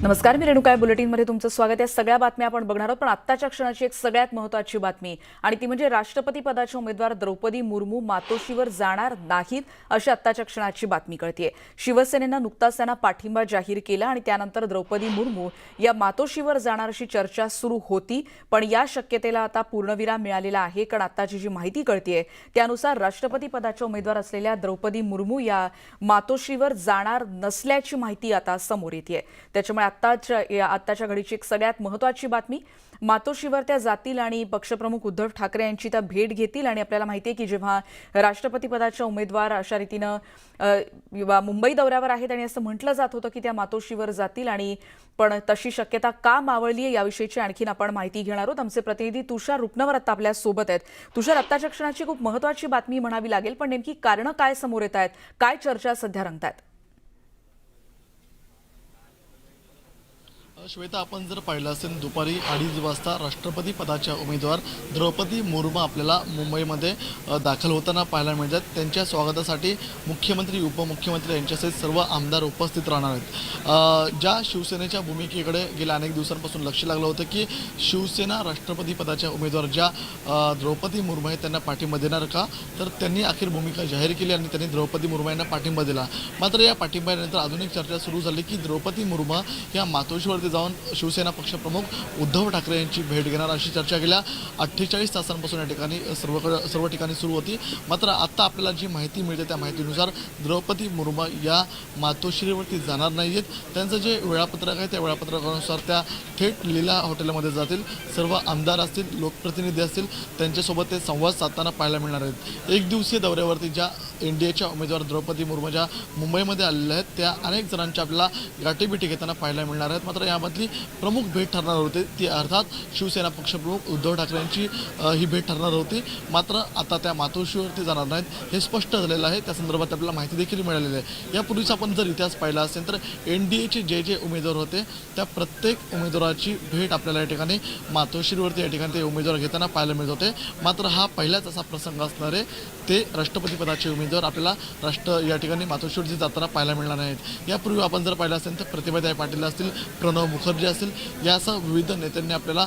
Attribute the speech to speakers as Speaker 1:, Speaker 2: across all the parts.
Speaker 1: नमस्कार, मी रेणुका बुलेटिनमध्ये तुमचं स्वागत आहे। सगळ्या बातम्या आपण बघणार आहोत, पण आत्ताच्या क्षणाची एक सगळ्यात महत्त्वाची बातमी आणि ती म्हणजे राष्ट्रपती पदाच्या उमेदवार द्रौपदी मुर्मू मातोश्रीवर जाणार नाहीत अशी आत्ताच्या क्षणाची बातमी कळतेय। शिवसेनेनं नुकताच त्यांना पाठिंबा जाहीर केला आणि त्यानंतर द्रौपदी मुर्मू या मातोश्रीवर जाणार अशी चर्चा सुरू होती, पण या शक्यतेला आता पूर्णविराम मिळालेला आहे। कारण आत्ताची जी माहिती कळतेय त्यानुसार राष्ट्रपती पदाच्या उमेदवार असलेल्या द्रौपदी मुर्मू या मातोश्रीवर जाणार नसल्याची माहिती आता समोर येतेय। त्याच्यामुळे आत्ताच्या घडीची एक सगळ्यात महत्त्वाची बातमी, मातोश्रीवर त्या जातील आणि पक्षप्रमुख उद्धव ठाकरे यांची त्या भेट घेतील। आणि आपल्याला माहिती आहे की जेव्हा राष्ट्रपती पदाच्या उमेदवार अशा रीतीनं मुंबई दौऱ्यावर आहेत आणि असं म्हटलं जात होतं की त्या मातोश्रीवर जातील, आणि पण तशी शक्यता का मावळली आहे याविषयीची आणखीन आपण माहिती घेणार आहोत। आमचे प्रतिनिधी तुषार रुपनवर आता आपल्या सोबत आहेत। तुषार, आत्ताच्या क्षणाची खूप महत्त्वाची बातमी म्हणावी लागेल, पण नेमकी कारणं काय समोर येत आहेत, काय चर्चा सध्या रंगतायत?
Speaker 2: श्वेता, आपण जर पाहिलं असेल दुपारी 2:30 वाजता राष्ट्रपती पदाच्या उमेदवार द्रौपदी मुर्मू आपल्याला मुंबईमध्ये दाखल होताना पाहायला मिळतात। त्यांच्या स्वागतासाठी मुख्यमंत्री उपमुख्यमंत्री यांच्यासहित सर्व आमदार उपस्थित राहणार आहेत। ज्या शिवसेनेच्या भूमिकेकडे गेल्या अनेक दिवसांपासून लक्ष लागलं होतं की शिवसेना राष्ट्रपती पदाच्या उमेदवार ज्या द्रौपदी मुर्मू आहेत त्यांना पाठिंबा देणार का, तर त्यांनी अखेर भूमिका जाहीर केली आणि त्यांनी द्रौपदी मुर्मू यांना पाठिंबा दिला। मात्र या पाठिंब्यानंतर अजून एक चर्चा सुरू झाली की द्रौपदी मुर्मू या मातोश्रीवरती जाऊन शिवसेना पक्षप्रमुख उद्धव ठाकरे यांची भेट घेणार अशी चर्चा गेल्या 48 तासांपासून या ठिकाणी सर्व ठिकाणी सुरू होती। मात्र आता आपल्याला जी माहिती मिळते त्या माहितीनुसार द्रौपदी मुर्मू या मातोश्रीवरती जाणार नाहीत। त्यांचं जे वेळापत्रक आहे त्या वेळापत्रकानुसार त्या थेट लीला हॉटेलमध्ये जातील। सर्व आमदार असतील, लोकप्रतिनिधी असतील, त्यांच्यासोबत ते संवाद साधताना पाहायला मिळणार आहेत। एक दिवसीय दौऱ्यावरती ज्या एनडीएच्या उमेदवार द्रौपदी मुर्मू ज्या मुंबईमध्ये आलेल्या आहेत त्या अनेक जणांच्या आपल्याला गाठीभेटी घेताना पाहायला मिळणार आहेत। मात्र यामधली प्रमुख भेट ठरणार होती ती अर्थात शिवसेना पक्षप्रमुख उद्धव ठाकरे यांची ही भेट ठरणार होती। मात्र आता त्या मातोश्रीवरती जाणार नाहीत हे स्पष्ट झालेलं आहे। त्या संदर्भात आपल्याला माहिती देखील मिळालेली आहे। यापूर्वीच आपण जर इतिहास पाहिला असेल तर एनडीएचे जे उमेदवार होते त्या प्रत्येक उमेदवाराची भेट आपल्याला या ठिकाणी मातोश्रीवरती या ठिकाणी ते उमेदवार घेताना पाहायला मिळत होते। मात्र हा पहिलाच असा प्रसंग असणार आहे ते राष्ट्रपती पदाचे उमेदवार आपल्याला या ठिकाणी मातोश्रीवरती जाताना पाहायला मिळणार आहेत। यापूर्वी आपण जर पाहिलं असेल तर प्रतिभाताई पाटील असतील, प्रणव मुखर्जी असतील, यासह विविध नेत्यांनी आपल्याला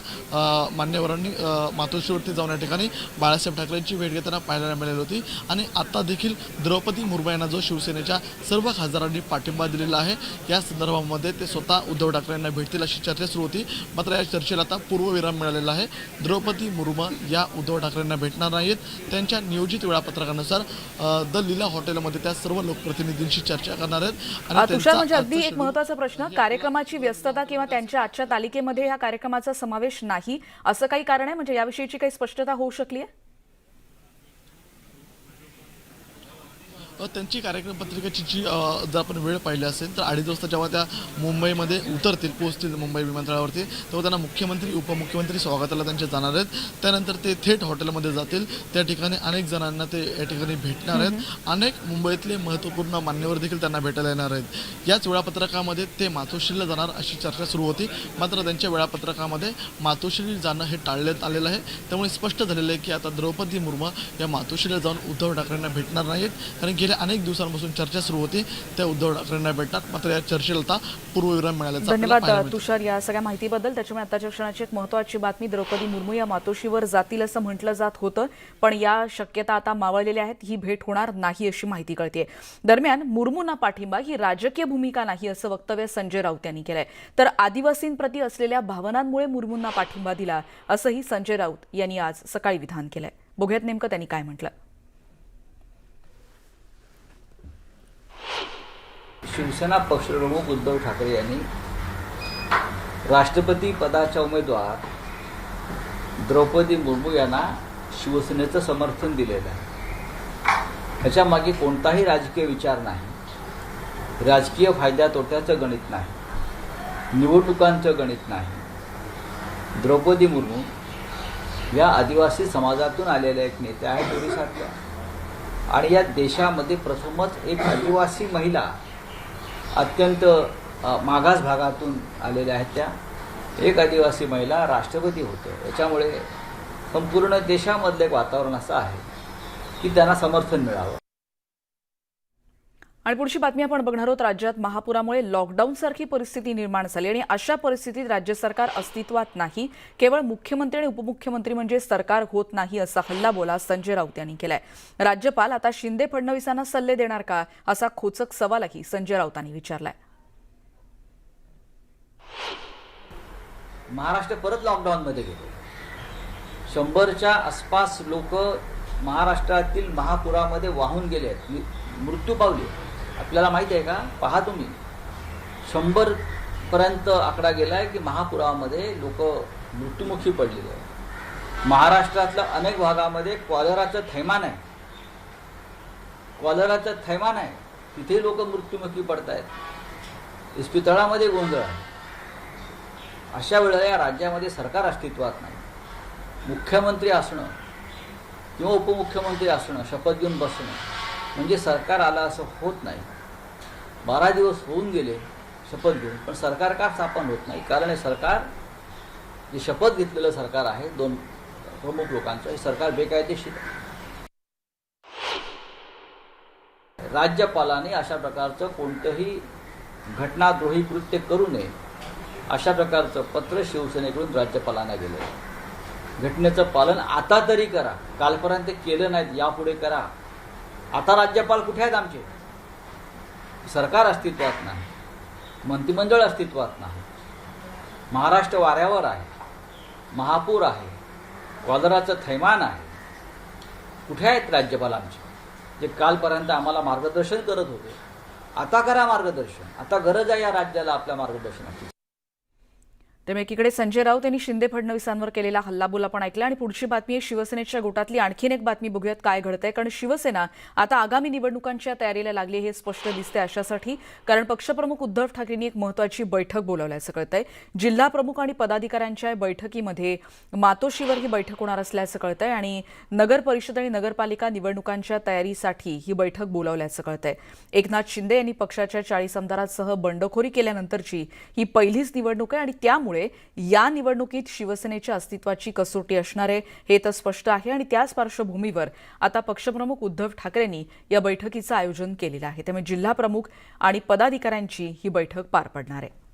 Speaker 2: मान्यवरांनी मातोश्रीवरती जाऊन या ठिकाणी बाळासाहेब ठाकरेंची भेट घेताना पाहायला मिळाली होती। आणि आता देखील द्रौपदी मुर्मू यांना जो शिवसेनेच्या सर्व खासदारांनी पाठिंबा दिलेला आहे या संदर्भामध्ये ते स्वतः उद्धव ठाकरे यांना भेटतील अशी चर्चा सुरू होती। मात्र या चर्चेला आता पूर्वविराम मिळालेला आहे। द्रौपदी मुर्मू या उद्धव ठाकरेंना भेटणार नाहीत। त्यांच्या नियोजित वेळापत्रकानुसार द लीला हॉटेलमध्ये त्या सर्व लोकप्रतिनिधींशी चर्चा करणार आहेत।
Speaker 1: तुषार, म्हणजे अगदी एक महत्त्वाचा प्रश्न, कार्यक्रमाची व्यस्तता किंवा त्यांच्या आजच्या तालिकेमध्ये या कार्यक्रमाचा समावेश नाही असं काही कारण आहे? म्हणजे याविषयीची काही स्पष्टता होऊ शकली आहे?
Speaker 2: त्यांची कार्यक्रम पत्रिकेची जी जर आपण वेळ पाहिली असेल तर 2:30 वाजता जेव्हा त्या मुंबईमध्ये पोहोचतील मुंबई विमानतळावरती, तेव्हा त्यांना मुख्यमंत्री उपमुख्यमंत्री स्वागताला त्यांचे जाणार आहेत। त्यानंतर ते थेट हॉटेलमध्ये जातील। त्या ठिकाणी अनेक जणांना ते या ठिकाणी भेटणार आहेत। अनेक मुंबईतले महत्त्वपूर्ण मान्यवर देखील त्यांना भेटायला येणार आहेत। याच वेळापत्रकामध्ये ते मातोश्रीला जाणार अशी चर्चा सुरू होती। मात्र त्यांच्या वेळापत्रकामध्ये मातोश्रीला जाणं हे टाळण्यात आलेलं आहे। त्यामुळे स्पष्ट झालेलं आहे की आता द्रौपदी मुर्मू या मातोश्रीला जाऊन उद्धव ठाकरेंना भेटणार नाहीत। कारण गेल्या अनेक दिवसांपासून चर्चा सुरू होती त्या उद्धव ठाकरेंना भेटतात। मात्र या चर्चेला आता पूर्वविराम मिळाल्याचा
Speaker 1: धन्यवाद तुषार या सगळ्या माहितीबद्दल। त्याच्यामुळे आताच्या क्षणाची एक महत्त्वाची बातमी, द्रौपदी मुर्मू या मातोश्रीवर जातील असं म्हटलं जात होतं, पण या शक्यता आता मावळलेल्या आहेत। ही भेट होणार नाही अशी माहिती कळते। दरम्यान मुर्मूंना पाठिंबा ही राजकीय भूमिका नाही असं वक्तव्य संजय राऊत यांनी केलंय। तर आदिवासींप्रती असलेल्या भावनांमुळे मुर्मूंना पाठिंबा दिला असंही संजय राऊत यांनी आज सकाळी विधान केलंय। बघूयात नेमकं त्यांनी काय म्हटलं।
Speaker 3: शिवसेना पक्षप्रमुख उद्धव ठाकरे यांनी राष्ट्रपती पदाच्या उमेदवार द्रौपदी मुर्मू यांना शिवसेनेचं समर्थन दिलेलं आहे। याच्या मागे कोणताही राजकीय विचार नाही, राजकीय फायद्या तोट्याचं गणित नाही, निवडणुकांचं गणित नाही। द्रौपदी मुर्मू या आदिवासी समाजातून आलेल्या एक नेत्या आहेत ओडिशातल्या, आणि या देशामध्ये प्रथमच एक आदिवासी महिला अत्यंत मागास भागातून आलेल्या आहेत त्या एक आदिवासी महिला राष्ट्रपती होते। याच्यामुळे संपूर्ण देशामधलं एक वातावरण असं आहे की त्यांना समर्थन मिळावं।
Speaker 1: आणि पुढची बातमी आपण बघणार आहोत. राज्यात महापुरामुळे लॉकडाऊन सारखी परिस्थिती निर्माण झाली आणि अशा परिस्थितीत राज्य सरकार अस्तित्वात नाही, केवळ मुख्यमंत्री आणि उपमुख्यमंत्री म्हणजे सरकार होत नाही, असा हल्लाबोल संजय राऊत यांनी केलाय. राज्यपाल आता शिंदे फडणवीसांना सल्ले देणार का, असा खोचक सवालही संजय राऊतांनी विचारलाय.
Speaker 3: महाराष्ट्र परत लॉकडाऊनमध्ये गेले. 100च्या आसपास लोक महाराष्ट्रातील महापुरामध्ये वाहून गेले आहेत, मृत्यू पावले. आपल्याला माहिती आहे का? पहा तुम्ही, 100पर्यंत आकडा गेलाय की महापुरामध्ये लोक मृत्युमुखी पडलेले आहेत. महाराष्ट्रातल्या अनेक भागामध्ये कॉलराचं थैमान आहे, तिथे लोक मृत्युमुखी पडत आहेत. इस्पितळामध्ये गोंधळ आहे. अशा वेळेला या राज्यामध्ये सरकार अस्तित्वात नाही. मुख्यमंत्री असणं किंवा उपमुख्यमंत्री असणं, शपथ घेऊन बसणं म्हणजे सरकार आलं असं होत नाही. 12 दिवस होऊन गेले शपथ घेऊन, पण सरकार का स्थापन होत नाही? कारण हे सरकार, जे शपथ घेतलेलं सरकार आहे 2 प्रमुख लोकांचं, हे सरकार बेकायदेशीर आहे. राज्यपालांनी अशा प्रकारचं कोणतंही घटनाद्रोही कृत्य करू नये, अशा प्रकारचं पत्र शिवसेनेकडून राज्यपालांना गेलं. घटनेचं पालन आता तरी करा. कालपर्यंत केलं नाहीत, यापुढे करा. आता राज्यपाल कुठे आहेत आमचे? सरकार अस्तित्वात नाही, मंत्रिमंडळ अस्तित्वात नाही, महाराष्ट्र वाऱ्यावर आहे, महापूर आहे, कॉलराचं थैमान आहे. कुठे आहेत राज्यपाल आमचे, जे कालपर्यंत आम्हाला मार्गदर्शन करत होते? आता करा मार्गदर्शन. आता गरज आहे या राज्याला आपल्या मार्गदर्शनाची.
Speaker 1: त्यामुळे एकीकडे संजय राऊत यांनी शिंदे फडणवीसांवर केलेला हल्लाबोल आपण ऐकला. आणि पुढची बातमी आहे शिवसेनेच्या गोटातली आणखीन एक बातमी. बघूयात काय घडतंय. कारण शिवसेना आता आगामी निवडणुकांच्या तयारीला लागली, हे स्पष्ट दिसते अशासाठी. कारण पक्षप्रमुख उद्धव ठाकरेंनी एक महत्त्वाची बैठक बोलावल्याचं कळतंय. जिल्हा प्रमुख आणि पदाधिकाऱ्यांच्या बैठकीमध्ये मातोश्रीवर ही बैठक होणार असल्याचं कळतंय. आणि नगर परिषद आणि नगरपालिका निवडणुकांच्या तयारीसाठी ही बैठक बोलावल्याचं कळतंय. एकनाथ शिंदे यांनी पक्षाच्या 40 आमदारांसह बंडखोरी केल्यानंतरची ही पहिलीच निवडणूक आहे आणि त्यामुळे या निवडणुकीत शिवसेनेच्या अस्तित्वाची कसोटी असणार आहे, हे तर स्पष्ट आहे. आणि त्याच पार्श्वभूमीवर आता पक्षप्रमुख उद्धव ठाकरेंनी या बैठकीचं आयोजन केलेलं आहे. त्यामुळे जिल्हा प्रमुख आणि पदाधिकाऱ्यांची ही बैठक पार पडणार आहे.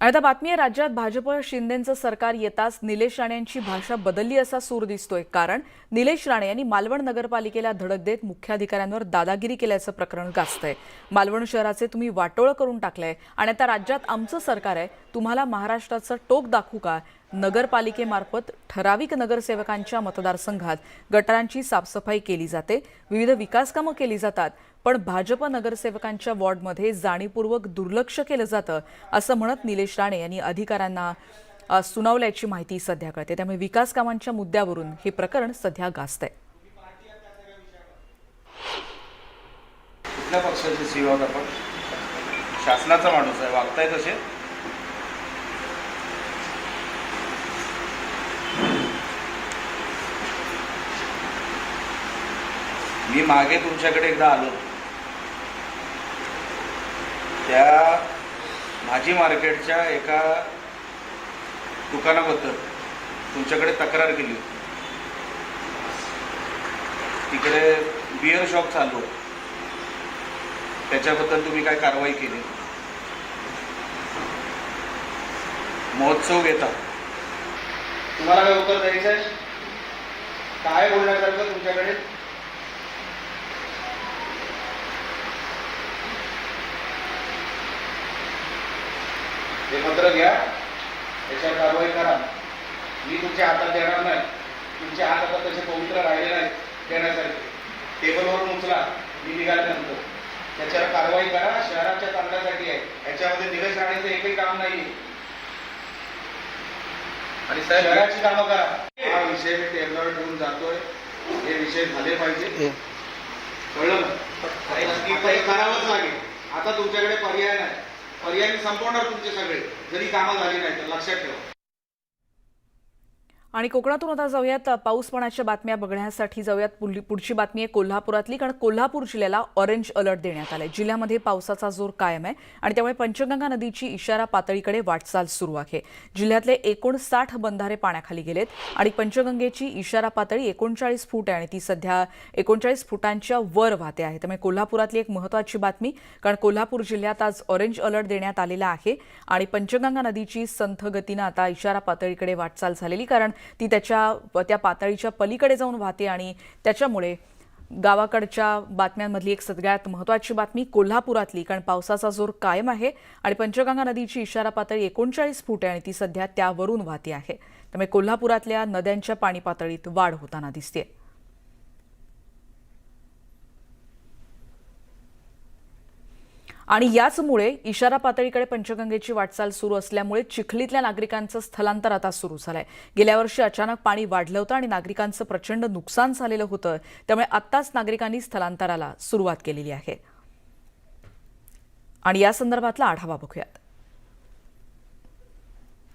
Speaker 1: आणि आता बातमी आहे, राज्यात भाजप शिंदेंचं सरकार येताच निलेश राणे यांची भाषा बदलली असा सूर दिसतोय. कारण निलेश राणे यांनी मालवण नगरपालिकेला धडक देत मुख्याधिकाऱ्यांवर दादागिरी केल्याचं प्रकरण गाजतंय. मालवण शहराचे तुम्ही वाटोळं करून टाकलंय आणि आता राज्यात आमचं सरकार आहे, तुम्हाला महाराष्ट्राचं टोक दाखवू का? नगरपालिकेमार्फत ठराविक नगरसेवकांच्या मतदारसंघात गटारांची साफसफाई केली जाते, विविध विकासकामं केली जातात, पण भाजप नगरसेवकांच्या वॉर्डमध्ये जाणीवपूर्वक दुर्लक्ष केलं जातं, असं म्हणत निलेश राणे यांनी अधिकाऱ्यांना सुनावल्याची माहिती सध्या कळते. त्यामुळे विकास कामांच्या मुद्द्यावरून हे प्रकरण सध्या गाजतंय.
Speaker 4: कुठल्या पक्षाचे सीओ आहात आपण? शासनाचा माणूस आहे, वागताय कसे? मी मागे तुमच्याकडे एकदा आलो, त्या भाजी मार्केटच्या एका दुकानाबद्दल तुमच्याकडे तक्रार केली होती. तिकडे बिअर शॉप चालू आहे, त्याच्याबद्दल तुम्ही काय कारवाई केली? महोत्सव घेता, तुम्हाला काय उत्तर द्यायचं आहे? काय बोलण्यासारखं तुमच्याकडे? हे पत्र घ्या, त्याच्यावर कारवाई करा. मी तुमच्या हातात देणार नाही, तुमच्या हात आता तसे पवित्र राहिले नाहीत देण्यासाठी. टेबलवरून उचला मी निघाल्यानंतर, त्याच्यावर कारवाई करा. शहराच्या चांगल्यासाठी आहे, याच्यामध्ये निलेश राणेचं एकही काम नाही. आणि शहराची कामं करा. हा विषय मी टेबलवर ठेवून जातोय, हे विषय झाले पाहिजे, कळलं ना? करावंच लागेल. आता तुमच्याकडे पर्याय नाही, पर्याय संपवणार तुमचे सगळे, जरी कामं झाली नाही तर, लक्षात ठेवा.
Speaker 1: आणि कोकणातून आता जाऊयात पाऊसपणाच्या बातम्या बघण्यासाठी जाऊयात. पुढची बातमी आहे कोल्हापुरातली, कारण कोल्हापूर जिल्ह्याला ऑरेंज अलर्ट देण्यात आलाय. जिल्ह्यामध्ये पावसाचा जोर कायम आहे आणि त्यामुळे पंचगंगा नदीची इशारा पातळीकडे वाटचाल सुरू आहे. जिल्ह्यातले 59 बंधारे पाण्याखाली गेलेत आणि पंचगंगेची इशारा पातळी 39 फूट आहे आणि ती सध्या 39 फुटांच्या वर वाहते आहे. त्यामुळे कोल्हापुरातली एक महत्त्वाची बातमी, कारण कोल्हापूर जिल्ह्यात आज ऑरेंज अलर्ट देण्यात आलेला आहे आणि पंचगंगा नदीची संथ गतीनं आता इशारा पातळीकडे वाटचाल झालेली, कारण ती त्या पातळीच्या पलीकडे जाऊन वाहते आणि त्याच्यामुळे गावाकडच्या बातम्यांमधली एक सगळ्यात महत्त्वाची बातमी कोल्हापुरातली, कारण पावसाचा जोर कायम आहे आणि पंचगंगा नदीची इशारा पातळी 39 फूट आहे आणि ती सध्या त्यावरून वाहते आहे. त्यामुळे कोल्हापुरातल्या नद्यांच्या पाणी पातळीत वाढ होताना दिसते. आणि याचमुळे इशारा पातळीकडे पंचगंगेची वाटचाल सुरू असल्यामुळे चिखलीतल्या नागरिकांचं स्थलांतर आता सुरू झालंय. गेल्या वर्षी अचानक पाणी वाढलं होतं आणि नागरिकांचं प्रचंड नुकसान झालेलं होतं. त्यामुळे आत्ताच नागरिकांनी स्थलांतराला सुरुवात केलेली आहे. आणि या संदर्भातला आढावा बघूयात.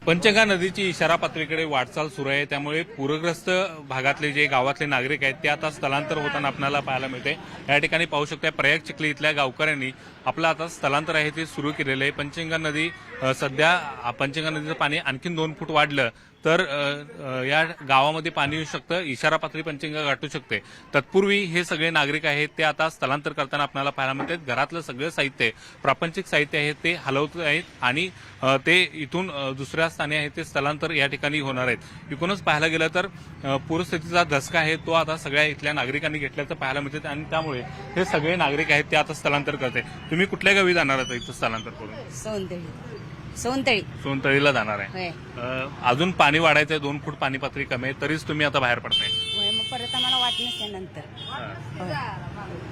Speaker 5: पंचगंगा नदीची इशारा पातळीकडे वाटचाल सुरू आहे. त्यामुळे पूरग्रस्त भागातले जे गावातले नागरिक आहेत ते आता स्थलांतर होताना आपल्याला पाहायला मिळते. या ठिकाणी पाहू शकता प्रयाग चिखली इथल्या गावकऱ्यांनी आपलं आता स्थलांतर आहे ते सुरू केलेलं आहे. पंचगंगा नदी सध्या पंचगंगा नदीचं पाणी आणखीन 2 फूट वाढलं तर या गावामध्ये पाणी येऊ शकतं, इशारा पातळी पंचगंगा गाठू शकते. तत्पूर्वी हे सगळे नागरिक आहेत ते आता स्थलांतर करताना आपल्याला पाहायला मिळतात. घरातलं सगळं साहित्य, प्रापंचिक साहित्य आहे ते हलवत आहेत आणि ते इथून दुसऱ्या स्थानी आहे ते स्थलांतर या ठिकाणी होणार आहेत. एकूणच पाहायला गेलं तर पूरस्थितीचा धसका आहे तो आता सगळ्या इथल्या नागरिकांनी घेतल्याचं पाहायला मिळतं आणि त्यामुळे हे सगळे नागरिक आहेत ते आता स्थलांतर करत आहेत. तुम्ही कुठल्या गावी जाणार आहात इथं स्थलांतर करून? सोनतळीला जाणार आहे. अजून पाणी वाढायचंय, 2 फूट पाणी पातळी कमी आहे तरीच तुम्ही आता बाहेर पडताय.
Speaker 6: मग परत आम्हाला वाट नसते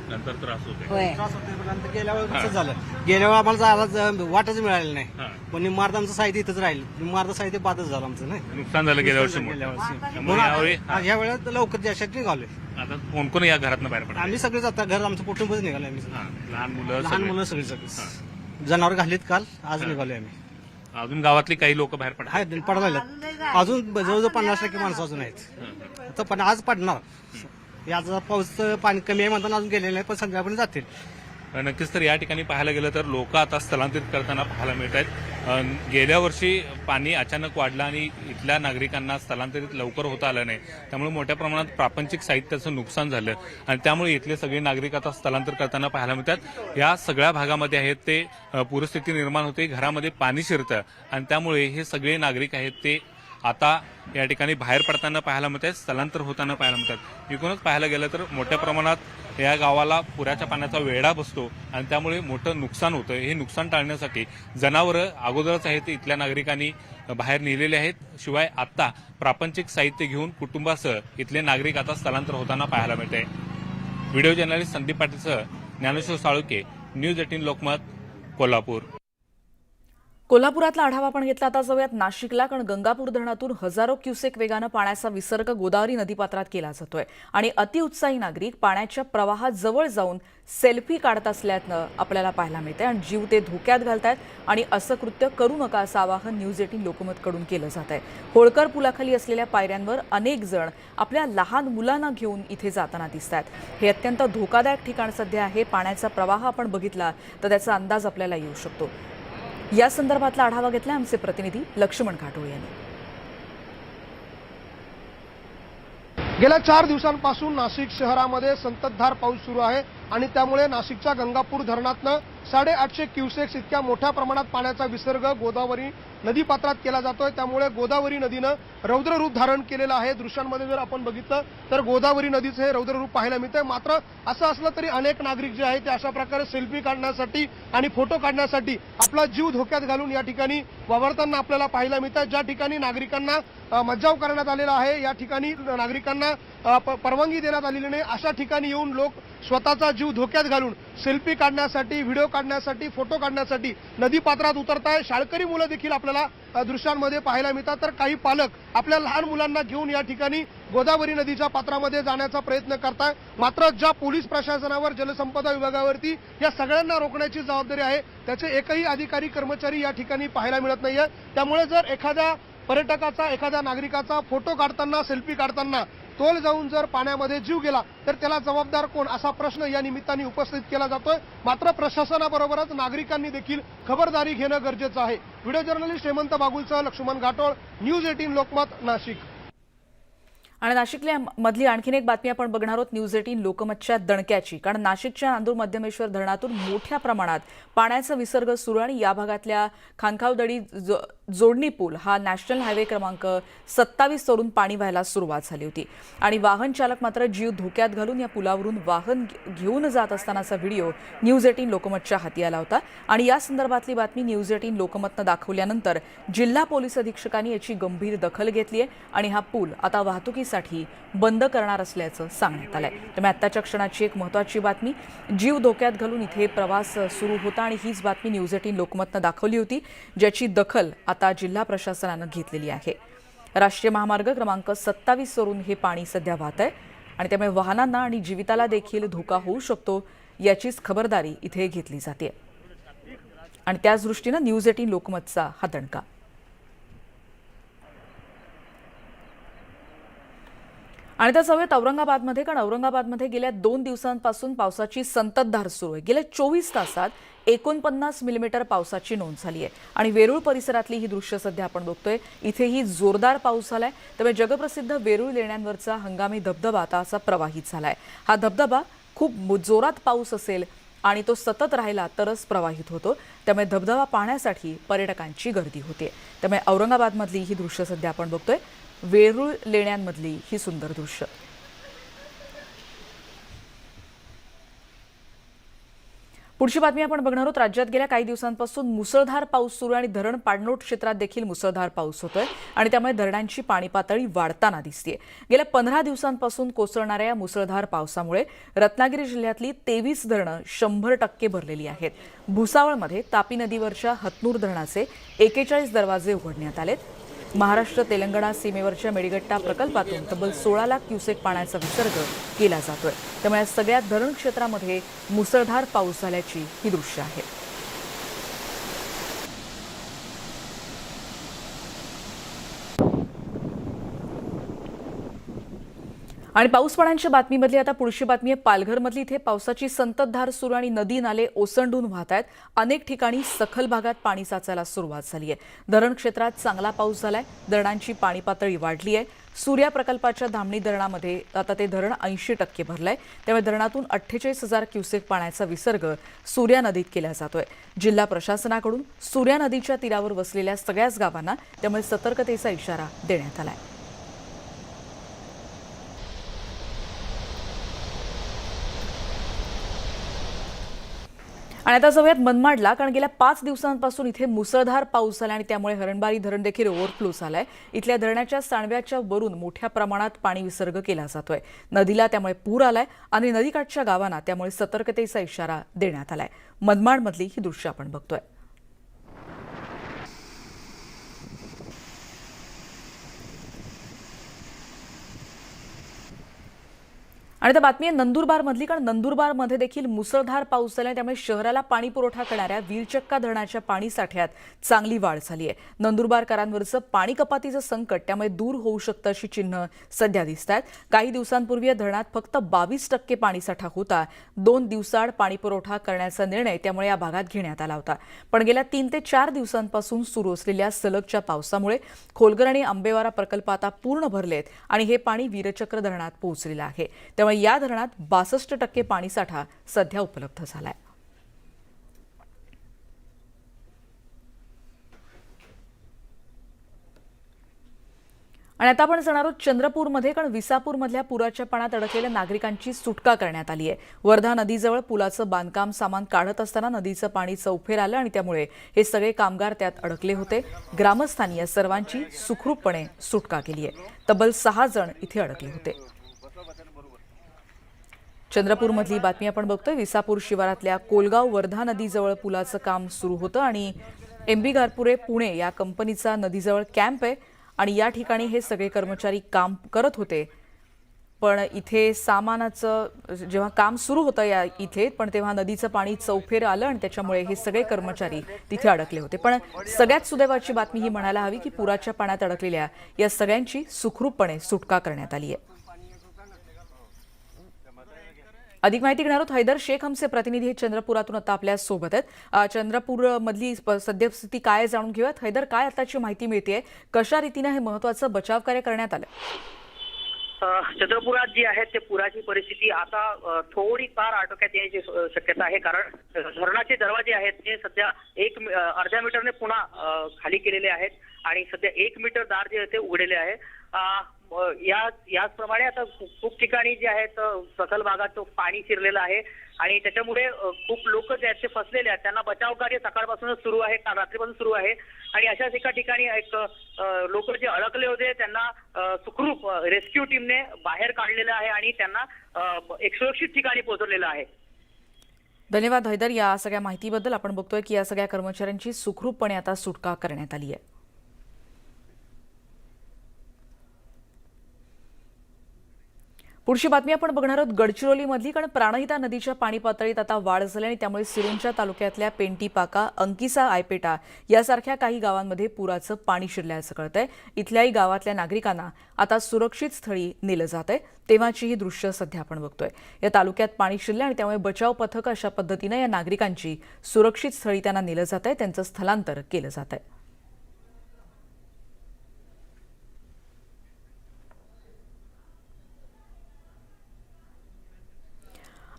Speaker 5: नंतर त्रास होते.
Speaker 7: त्रास होते, पण नंतर गेल्या वेळेस कसं झालं, गेल्या वेळेस आम्हाला जायला वाटच मिळाली नाही. पण निम्मार्ध आमचं साहित्य इथंच राहिलं, निम्मार्ध साहित्य बादच झालं आमचं. नाही
Speaker 5: नुकसान झालं गेल्या वर्षी. त्यामुळे यावेळी
Speaker 7: ह्या वेळेस लवकर त्यासाठी निघालोय.
Speaker 5: आता कोण कोण या घरातनं बाहेर पडतात?
Speaker 7: आम्ही सगळेच आता घर आमचं कुटुंबच निघालोय. आम्ही
Speaker 5: लहान मुलं
Speaker 7: लहान
Speaker 5: सगळे.
Speaker 7: मुलं सगळे जनावर घालीत काल, आज निघालोय आम्ही.
Speaker 5: अजून गावातली काही लोक बाहेर पडतात.
Speaker 7: आहेत पडायला अजून जवळजवळ 50% माणसं अजून आहेत. आता पण आज पडणार. याचा पाऊस पाणी कमी आहे म्हणताना अजून गेलेलं नाही, पण संध्याकाळपर्यंत जातील.
Speaker 5: नक्कीच तर या ठिकाणी पाहायला गेलं तर लोक आता स्थलांतरित करताना पाहायला मिळत आहेत. गेल्या वर्षी पाणी अचानक वाढलं आणि इथल्या नागरिकांना स्थलांतरित लवकर होता आलं नाही, त्यामुळे मोठ्या प्रमाणात प्रापंचिक साहित्याचं नुकसान झालं आणि त्यामुळे इथले सगळे नागरिक आता स्थलांतर करताना पाहायला मिळतात. या सगळ्या भागामध्ये आहेत ते पूरस्थिती निर्माण होते, घरामध्ये पाणी शिरतं आणि त्यामुळे हे सगळे नागरिक आहेत ते आता या ठिकाणी बाहेर पडताना पाहायला मिळतात, स्थलांतर होताना पाहायला मिळतात. एकूणच पाहायला गेलं तर मोठ्या प्रमाणात या गावाला पुराच्या पाण्याचा वेढा बसतो आणि त्यामुळे मोठं नुकसान होतं. हे नुकसान टाळण्यासाठी जनावरं अगोदरच आहेत इथल्या नागरिकांनी बाहेर नेलेले आहेत. शिवाय आता प्रापंचिक साहित्य घेऊन कुटुंबासह इथले नागरिक आता स्थलांतर होताना पाहायला मिळत आहे. व्हिडिओ जर्नलिस्ट संदीप पाटीलसह ज्ञानेश्वर साळुके, न्यूज 18 लोकमत, कोल्हापूर.
Speaker 1: कोल्हापुरातला आढावा आपण घेतला. आता जाऊयात नाशिकला, कारण गंगापूर धरणातून हजारो क्युसेक वेगानं पाण्याचा विसर्ग गोदावरी नदीपात्रात केला जातोय आणि अतिउत्साही नागरिक पाण्याच्या प्रवाहात जवळ जाऊन सेल्फी काढत असल्यानं आपल्याला पाहायला मिळते आणि जीव ते धोक्यात घालतायत आणि असं कृत्य करू नका असं आवाहन न्यूज 18 लोकमतकडून केलं जात आहे. होळकर पुलाखाली असलेल्या पायऱ्यांवर अनेक जण आपल्या लहान मुलांना घेऊन इथे जाताना दिसत आहेत. हे अत्यंत धोकादायक ठिकाण सध्या आहे. पाण्याचा प्रवाह आपण बघितला तर त्याचा अंदाज आपल्याला येऊ शकतो. या संदर्भातला आढावा घेतला आमचे प्रतिनिधी लक्ष्मण घाटोळे यांनी.
Speaker 8: गेल्या 4 दिवसांपासून नाशिक शहरामध्ये संततधार पाऊस सुरू आहे आणि त्यामुळे नाशिकच्या गंगापूर धरणातनं 850 क्युसेक्स इतक्या मोठ्या प्रमाणात पाण्याचा विसर्ग गोदावरी नदीपात्रात केला जातोय. त्यामुळे गोदावरी नदीनं रौद्ररूप धारण केलेलं आहे. दृश्यांमध्ये जर आपण बघितलं तर गोदावरी नदीचं हे रौद्ररूप पाहायला मिळतंय. मात्र असं असलं तरी अनेक नागरिक जे आहेत ते अशा प्रकारे सेल्फी काढण्यासाठी आणि फोटो काढण्यासाठी आपला जीव धोक्यात घालून या ठिकाणी वावरताना आपल्याला पाहायला मिळतं. ज्या ठिकाणी नागरिकांना मज्जाव करण्यात आलेला आहे, या ठिकाणी नागरिकांना परवानगी देण्यात आलेली नाही, अशा ठिकाणी येऊन लोक स्वतःचा जीव धोक्यात घालून सेल्फी काढण्यासाठी, व्हिडिओ काढण्यासाठी, फोटो काढण्यासाठी नदीपात्रात उतरताय. शाळकरी मुलं देखील आपल्याला दृश्यांमध्ये पाहायला मिळतात. तर काही पालक आपल्या लहान मुलांना घेऊन या ठिकाणी गोदावरी नदीच्या पात्रामध्ये जाण्याचा प्रयत्न करताय. मात्र ज्या पोलीस प्रशासनावर, जलसंपदा विभागावरती या सगळ्यांना रोखण्याची जबाबदारी आहे, त्याचे एकही अधिकारी कर्मचारी या ठिकाणी पाहायला मिळत नाहीये. त्यामुळे जर एखाद्या पर्यटकाचा, एखाद्या नागरिकाचा फोटो काढताना, सेल्फी काढताना तोल जाऊन जर पाण्यामध्ये जीव गेला तर त्याला जबाबदार कोण, असा प्रश्न या निमित्ताने उपस्थित केला जातोय. मात्र प्रशासनाबरोबरच नागरिकांनी देखील खबरदारी घेणं गरजेचं आहे. व्हिडिओ जर्नलिस्ट हेमंत बागुलसह लक्ष्मण घाटोळ, न्यूज 18 लोकमत, नाशिक.
Speaker 1: आणि नाशिकल्या मधली आणखीन एक बातमी आपण बघणार आहोत न्यूज 18 लोकमतच्या दणक्याची. कारण नाशिकच्या नांदूर मध्यमेश्वर धरणातून मोठ्या प्रमाणात पाण्याचा विसर्ग सुरू आणि या भागातल्या खानखावदडी जोडणी पूल हा नॅशनल हायवे क्रमांक 27 वरून पाणी व्हायला सुरुवात झाली होती आणि वाहन चालक मात्र जीव धोक्यात घालून या पुलावरून वाहन घेऊन जात असतानाचा व्हिडिओ न्यूज 18 लोकमतच्या हाती आला होता. आणि या संदर्भातली बातमी न्यूज 18 लोकमतनं दाखवल्यानंतर जिल्हा पोलीस अधीक्षकांनी याची गंभीर दखल घेतली आहे आणि हा पूल आता वाहतुकीसाठी बंद करणार असल्याचं सांगण्यात आलंय. त्यामुळे आत्ताच्या क्षणाची एक महत्त्वाची बातमी, जीव धोक्यात घालून इथे प्रवास सुरू होता आणि हीच बातमी न्यूज 18 लोकमतनं दाखवली होती, ज्याची दखल आता जिल्हा प्रशासनानं घेतलेली आहे. राष्ट्रीय महामार्ग क्रमांक 27 वरून हे पाणी सध्या वाहत आहे आणि त्यामुळे वाहनांना आणि जीविताला देखील धोका होऊ शकतो याचीच खबरदारी इथे घेतली जाते आणि त्याच दृष्टीनं न्यूज 18 लोकमतचा हा दणका. आणि त्या सवयत औरंगाबादमध्ये, कारण औरंगाबादमध्ये गेल्या 2 दिवसांपासून पावसाची संततधार सुरू आहे. गेल्या 24 तासात 49 मिलीमीटर पावसाची नोंद झाली आहे आणि वेरूळ परिसरातली ही दृश्य सध्या आपण बघतोय. इथेही जोरदार पाऊस झालाय. त्यामुळे जगप्रसिद्ध वेरूळ लेण्यांवरचा हंगामी धबधबा आता असा प्रवाहित झालाय. हा धबधबा खूप जोरात पाऊस असेल आणि तो सतत राहिला तरच प्रवाहित होतो. त्यामुळे धबधबा पाहण्यासाठी पर्यटकांची गर्दी होते. त्यामुळे औरंगाबादमधली ही दृश्य सध्या आपण बघतोय, वेरूळ लेण्यांमधली ही सुंदर दृश्य. पुढची बातमी आपण बघणार आहोत. राज्यात गेल्या काही दिवसांपासून मुसळधार पाऊस सुरू आणि धरण पाणलोट क्षेत्रात देखील मुसळधार पाऊस होतोय आणि त्यामुळे धरणांची पाणी पातळी वाढताना दिसतेय. गेल्या 15 दिवसांपासून कोसळणाऱ्या या मुसळधार पावसामुळे रत्नागिरी जिल्ह्यातली 23 धरणं 100% भरलेली आहेत. भुसावळमध्ये तापी नदीवरच्या हतनूर धरणाचे 41 दरवाजे उघडण्यात आलेत. महाराष्ट्र तेलंगणा सीमेवरच्या मेडिगट्टा प्रकल्पातून तब्बल 16 लाख क्युसेक पाण्याचा विसर्ग केला जातोय. त्यामुळे सगळ्या धरण क्षेत्रामध्ये मुसळधार पाऊस झाल्याची ही दृश्य आहेत. आणि पाऊस पाण्याच्या बातमीमधली आता पुढची बातमी आहे. पालघरमधली इथे पावसाची संततधार सुरू आणि नदी नाले ओसंडून वाहत आहेत. अनेक ठिकाणी सखल भागात पाणी साचायला सुरुवात झाली आहे. धरण क्षेत्रात चांगला पाऊस झालाय. धरणांची पाणी पातळी वाढली आहे. सूर्या प्रकल्पाच्या धामणी धरणामध्ये आता ते धरण 80% भरलंय. त्यामुळे धरणातून 48,000 क्युसेक पाण्याचा विसर्ग सूर्या नदीत केला जातोय. जिल्हा प्रशासनाकडून सूर्या नदीच्या तीरावर वसलेल्या सगळ्याच गावांना त्यामुळे सतर्कतेचा इशारा देण्यात आलाय. आणि आता जाऊयात मनमाडला, कारण गेल्या 5 दिवसांपासून इथे मुसळधार पाऊस झाला आणि त्यामुळे हरणबारी धरण देखील ओव्हरफ्लो झालाय. इथल्या धरणाच्या सांडव्याच्या वरून मोठ्या प्रमाणात पाणी विसर्ग केला जातोय. नदीला त्यामुळे पूर आलाय आणि नदीकाठच्या गावांना त्यामुळे सतर्कतेचा इशारा देण्यात आलाय. मनमाडमधली ही दृश्य आपण बघतोय. आणि त्या बातमी आहे नंदुरबारमधली, कारण नंदुरबारमध्ये देखील मुसळधार पाऊस झाला. त्यामुळे शहराला पाणी पुरवठा करणाऱ्या वीरचक्का धरणाच्या पाणी साठ्यात चांगली वाढ झाली आहे. नंदुरबारकरांवरचं पाणी कपातीचं संकट त्यामुळे दूर होऊ शकतं अशी चिन्ह सध्या दिसत आहेत. काही दिवसांपूर्वी या धरणात फक्त 22% पाणीसाठा होता. 2 दिवसाआड पाणी पुरवठा करण्याचा निर्णय त्यामुळे या भागात घेण्यात आला होता. पण गेल्या 3 ते 4 दिवसांपासून सुरू असलेल्या सलगच्या पावसामुळे खोलगर आणि आंबेवारा प्रकल्प आता पूर्ण भरलेत आणि हे पाणी वीरचक्र धरणात पोहोचलेलं आहे. त्यामुळे या धरणात 62% पाणीसाठा सध्या उपलब्ध झालाय. आणि आता आपण जाणार आहोत चंद्रपूरमध्ये, कारण विसापूरमधल्या पुराच्या पाण्यात अडकलेल्या नागरिकांची सुटका करण्यात आली आहे. वर्धा नदीजवळ पुलाचं बांधकाम सामान काढत असताना नदीचं पाणी चौफेर आलं आणि त्यामुळे हे सगळे कामगार त्यात अडकले होते. ग्रामस्थांनी या सर्वांची सुखरूपपणे सुटका केली आहे. तब्बल 6 जण इथे अडकले होते. चंद्रपूरमधली बातमी आपण बघतोय. विसापूर शिवारातल्या कोलगाव वर्धा नदीजवळ पुलाचं काम सुरू होतं आणि एमबी गारपुरे पुणे या कंपनीचा नदीजवळ कॅम्प आहे आणि या ठिकाणी हे सगळे कर्मचारी काम करत होते. पण इथे सामानाचं जेव्हा काम सुरू होतं या इथे पण तेव्हा नदीचं पाणी चौफेर आलं आणि त्याच्यामुळे हे सगळे कर्मचारी तिथे अडकले होते. पण सगळ्यात सुदैवाची बातमी ही म्हणायला हवी की पुराच्या पाण्यात अडकलेल्या या सगळ्यांची सुखरूपपणे सुटका करण्यात आली आहे. अधिक माहिती घेणार आहोत. हैदर शेख आमचे प्रतिनिधी हे चंद्रपुरातून आता आपल्या सोबत आहेत. चंद्रपूरमधली सद्यस्थिती काय जाणून घेऊयात. हैदर, काय आताची माहिती मिळतेय, कशा रीतीने हे महत्त्वाचं बचाव कार्य करण्यात आलं?
Speaker 9: चंद्रपुरात जी आहे ते पुराची परिस्थिती आता थोडी फार आटोक्यात येण्याची शक्यता आहे, कारण धरणाचे दरवाजे आहेत ते सध्या अर्ध्या मीटरने पुन्हा खाली केलेले आहेत आणि सध्या 1 मीटर दार जे आहे ते उघडलेले आहे. याचप्रमाणे आता खूप ठिकाणी जे आहेत सखल भागात पाणी शिरलेलं आहे आणि त्याच्यामुळे खूप लोक जे आहेत ते फसलेले आहेत. त्यांना बचाव कार्य सकाळपासूनच सुरू आहे, काल रात्रीपासून सुरू आहे आणि अशाच एका ठिकाणी एक लोक जे अडकले होते त्यांना सुखरूप रेस्क्यू टीमने बाहेर काढलेलं आहे आणि त्यांना एक सुरक्षित ठिकाणी पोहोचवलेलं आहे.
Speaker 1: धन्यवाद हैदर, या सगळ्या माहितीबद्दल. आपण बघतोय की या सगळ्या कर्मचाऱ्यांची सुखरूपपणे आता सुटका करण्यात आली आहे. पुढची बातमी आपण बघणार आहोत गडचिरोलीमधली, कारण प्राणहिता नदीच्या पाणी पातळीत आता वाढ झाली आणि त्यामुळे सिरोंचा तालुक्यातल्या पेंटीपाका, अंकिसा, आयपेटा यासारख्या काही गावांमध्ये पुराचं पाणी शिरल्याचं कळतंय. इथल्याही गावातल्या नागरिकांना आता सुरक्षित स्थळी नेलं जात आहे. तेव्हाची ही दृश्य सध्या आपण बघतोय. या तालुक्यात पाणी शिरलं आणि त्यामुळे बचाव पथक अशा पद्धतीनं या नागरिकांची सुरक्षित स्थळी त्यांना नेलं जात आहे, त्यांचं स्थलांतर केलं जात आहे.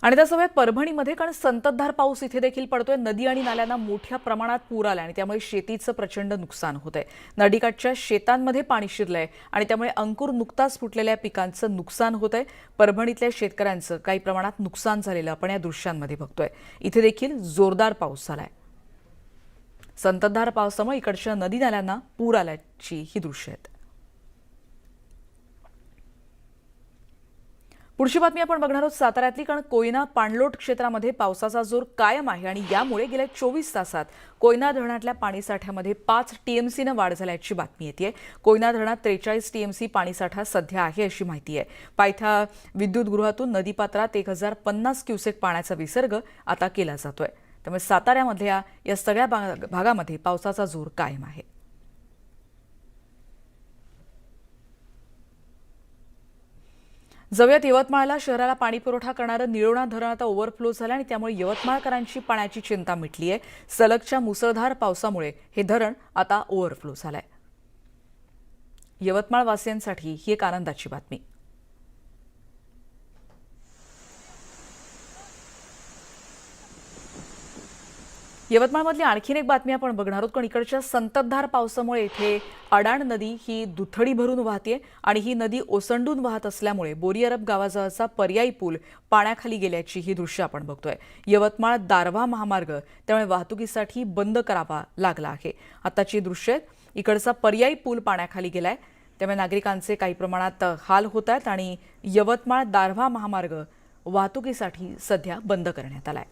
Speaker 1: आणि त्यासोबत परभणीमध्ये, कारण संततधार पाऊस इथे देखील पडतोय, नदी आणि नाल्यांना मोठ्या प्रमाणात पूर आला आणि त्यामुळे शेतीचं प्रचंड नुकसान होत आहे. नदीकाठच्या शेतांमध्ये पाणी शिरलंय आणि त्यामुळे अंकुर नुकताच फुटलेल्या पिकांचं नुकसान होत आहे. परभणीतल्या शेतकऱ्यांचं काही प्रमाणात नुकसान झालेलं आपण या दृश्यांमध्ये बघतोय. इथे देखील जोरदार पाऊस झालाय. संततधार पावसामुळे इकडच्या नदी नाल्यांना पूर आल्याची ही दृश्य आहेत. पुढची बातमी आपण बघणार आहोत साताऱ्यातली, कारण कोयना पाणलोट क्षेत्रामध्ये पावसाचा जोर कायम आहे आणि यामुळे गेल्या 24 तासात कोयना धरणातल्या पाणीसाठ्यामध्ये 5 टीएमसीनं वाढ झाल्याची बातमी येते. कोयना धरणात 43 टीएमसी पाणीसाठा सध्या आहे अशी माहिती आहे. पायथा विद्युतगृहातून नदीपात्रात 1050 क्युसेक पाण्याचा विसर्ग आता केला जातोय. त्यामुळे साताऱ्यामधल्या या सगळ्या भागामध्ये पावसाचा जोर कायम आहे. जाऊयात यवतमाळला. शहराला पाणी पुरवठा करणारं निळोणा धरण आता ओव्हरफ्लो झालं आणि त्यामुळे यवतमाळकरांची पाण्याची चिंता मिटली आहे. सलगच्या मुसळधार पावसामुळे हे धरण आता ओव्हरफ्लो झालंय. यवतमाळवासियांसाठी ही एक आनंदाची बातमी. यवतमाळमधली आणखीन एक बातमी आपण बघणार आहोत, कारण इकडच्या संततधार पावसामुळे इथे अडाण नदी ही दुथडी भरून वाहते आणि ही नदी ओसंडून वाहत असल्यामुळे बोरीअरब गावाजवळचा पर्यायी पूल पाण्याखाली गेल्याची ही दृश्य आपण बघतोय. यवतमाळ दारव्हा महामार्ग त्यामुळे वाहतुकीसाठी बंद करावा लागला आहे. आताची दृश्य आहेत. इकडचा पर्यायी पूल पाण्याखाली गेलाय, त्यामुळे नागरिकांचे काही प्रमाणात हाल होत आहेत आणि यवतमाळ दारव्हा महामार्ग वाहतुकीसाठी सध्या बंद करण्यात आलाय.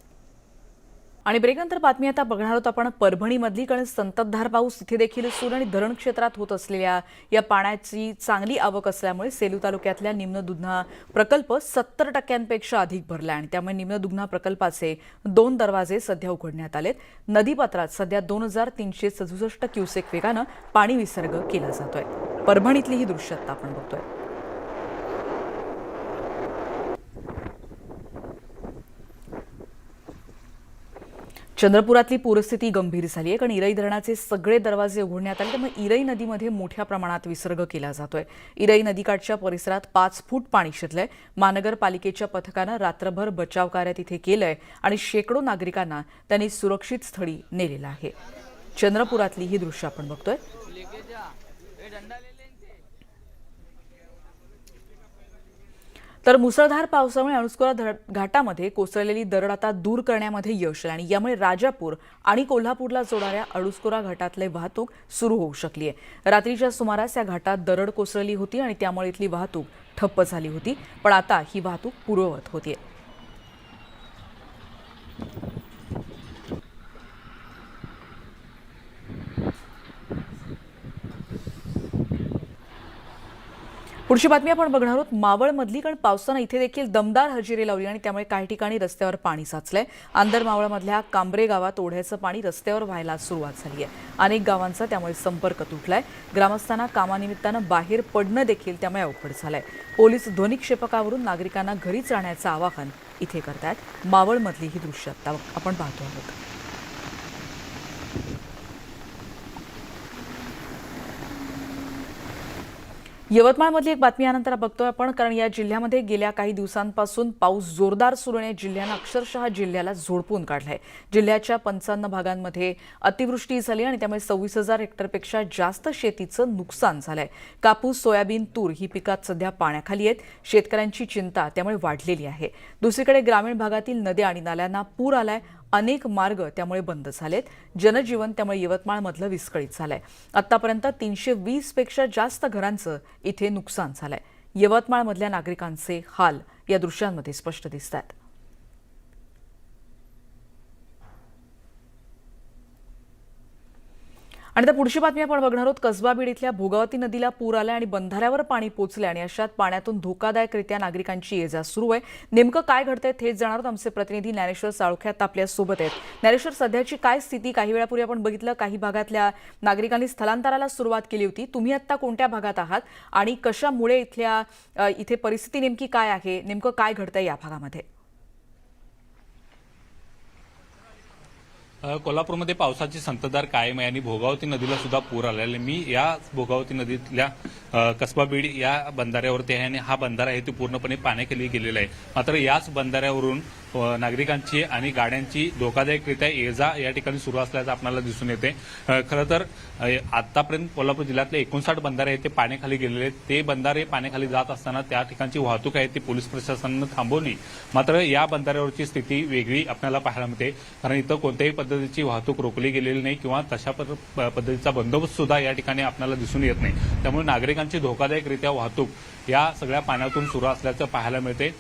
Speaker 1: आणि ब्रेकनंतर बातमी आता बघणार आहोत आपण परभणीमधली, कारण संततधार पाऊस तिथे देखील सुरू आणि धरण क्षेत्रात होत असलेल्या या पाण्याची चांगली आवक असल्यामुळे सेलू तालुक्यातल्या निम्न दुधना प्रकल्प 70% अधिक भरला आणि त्यामुळे निम्न दुधना प्रकल्पाचे 2 दरवाजे सध्या उघडण्यात आलेत. नदीपात्रात सध्या 2367 क्युसेक वेगानं पाणी विसर्ग केला जातोय. परभणीतली ही दृश्य आता आपण बघतोय. चंद्रपुरातली पूरस्थिती गंभीर झाली आहे, कारण इरई धरणाचे सगळे दरवाजे उघडण्यात आले, त्यामुळे इरई नदीमध्ये मोठ्या प्रमाणात विसर्ग केला जातोय. इरई नदीकाठच्या परिसरात 5 फूट पाणी शिरलंय. महानगरपालिकेच्या पथकानं रात्रभर बचाव कार्य तिथे केलंय आणि शेकडो नागरिकांना त्यांनी सुरक्षित स्थळी नेलेलं आहे. चंद्रपुरातली ही दृश्य आपण बघतोय. तर मुसळधार पावसामुळे अणुस्कुरा घाटामध्ये कोसळलेली दरड आता दूर करण्यामध्ये यश आलं आणि यामुळे राजापूर आणि कोल्हापूरला जोडणाऱ्या अणुस्कुरा घाटातली वाहतूक सुरू होऊ शकली आहे. रात्रीच्या सुमारास या घाटात दरड कोसळली होती आणि त्यामुळे इथली वाहतूक ठप्प झाली होती, पण आता ही वाहतूक पूर्ववत होतीये. पुढची बातमी आपण बघणार आहोत मावळमधली, कारण पावसानं इथे देखील दमदार हजेरी लावली आणि त्यामुळे काही ठिकाणी रस्त्यावर पाणी साचलंय. आंदर मावळमधल्या कांबरे गावात ओढ्याचं पाणी रस्त्यावर व्हायला सुरुवात झाली आहे. अनेक गावांचा त्यामुळे संपर्क तुटलाय. ग्रामस्थांना कामानिमित्तानं बाहेर पडणं देखील त्यामुळे अवघड झालंय. पोलीस ध्वनिक्षेपकावरून नागरिकांना घरीच राहण्याचं आवाहन इथे करतायत. मावळमधली ही दृश्य आता आपण पाहतो आहोत. यवतमाळमधली एक बातमी यानंतर बघतोय आपण, कारण या जिल्ह्यामध्ये गेल्या काही दिवसांपासून पाऊस जोरदार सुरू आहे. जिल्ह्यानं अक्षरशः जिल्ह्याला झोडपून काढलंय. जिल्ह्याच्या 55 भागांमध्ये अतिवृष्टी झाली आणि त्यामुळे 26,000 हेक्टरपेक्षा जास्त शेतीचं नुकसान झालंय. कापूस, सोयाबीन, तूर ही पिकात सध्या पाण्याखाली आहेत. शेतकऱ्यांची चिंता त्यामुळे वाढलेली आहे. दुसरीकडे ग्रामीण भागातील नद्या आणि नाल्यांना पूर आलाय. अनेक मार्ग त्यामुळे बंद झालेत. जनजीवन त्यामुळे यवतमाळमधलं विस्कळीत झालंय. आतापर्यंत 320 पेक्षा जास्त घरांचं इथे नुकसान झालंय. यवतमाळमधल्या नागरिकांचे हाल या दृश्यांमध्ये स्पष्ट दिसत आहेत. आणि आता पुढची बातमी आपण बघणार आहोत. कसबा बीड इथल्या भोगावती नदीला पूर आला आणि बंधाऱ्यावर पाणी पोचले आणि अशात पाण्यातून धोकादायकरित्या नागरिकांची ये-जा सुरू आहे. नेमकं काय घडतंय हेच जाणार आहोत. आमचे प्रतिनिधी ज्ञानेश्वर साळुंखे आता आपल्या सोबत आहेत. ज्ञानेश्वर, सध्याची काय स्थिती? काही वेळापूर्वी आपण बघितलं काही भागातल्या नागरिकांनी स्थलांतराला सुरुवात केली होती. तुम्ही आता कोणत्या भागात आहात आणि कशामुळे इथे परिस्थिती नेमकी काय आहे? नेमकं काय घडतंय या भागामध्ये?
Speaker 5: कोल्हापूरमध्ये पावसाची संततधार कायम आहे आणि भोगावती नदीला सुद्धा पूर आलेला आहे. मी या भोगावती नदीतल्या कसबा बीड या बंधाऱ्यावरती आहे आणि हा बंधारा आहे तो पूर्णपणे पाण्याखाली गेलेला आहे. मात्र याच बंधाऱ्यावरून नागरिकांची आणि गाड्यांची धोकादायकरित्या ये-जा या ठिकाणी सुरू असल्याचं आपल्याला दिसून येते. खरं तर आतापर्यंत कोल्हापूर जिल्ह्यातले 59 बंधारे आहेत ते पाण्याखाली गेलेले आहेत. ते बंधारे पाण्याखाली जात असताना त्या ठिकाणची वाहतूक आहे ती पोलीस प्रशासनानं थांबवली. मात्र या बंधाऱ्यावरची स्थिती वेगळी आपल्याला पाहायला मिळते, कारण इथं कोणत्याही पद्धतीची वाहतूक रोखली गेलेली नाही किंवा तशा पद्धतीचा बंदोबस्त सुद्धा या ठिकाणी आपल्याला दिसून येत नाही. त्यामुळे नागरिकांची धोकादायकरित्या वाहतूक या सगळ्या पाण्यातून सुरू असल्याचं पाहायला मिळते.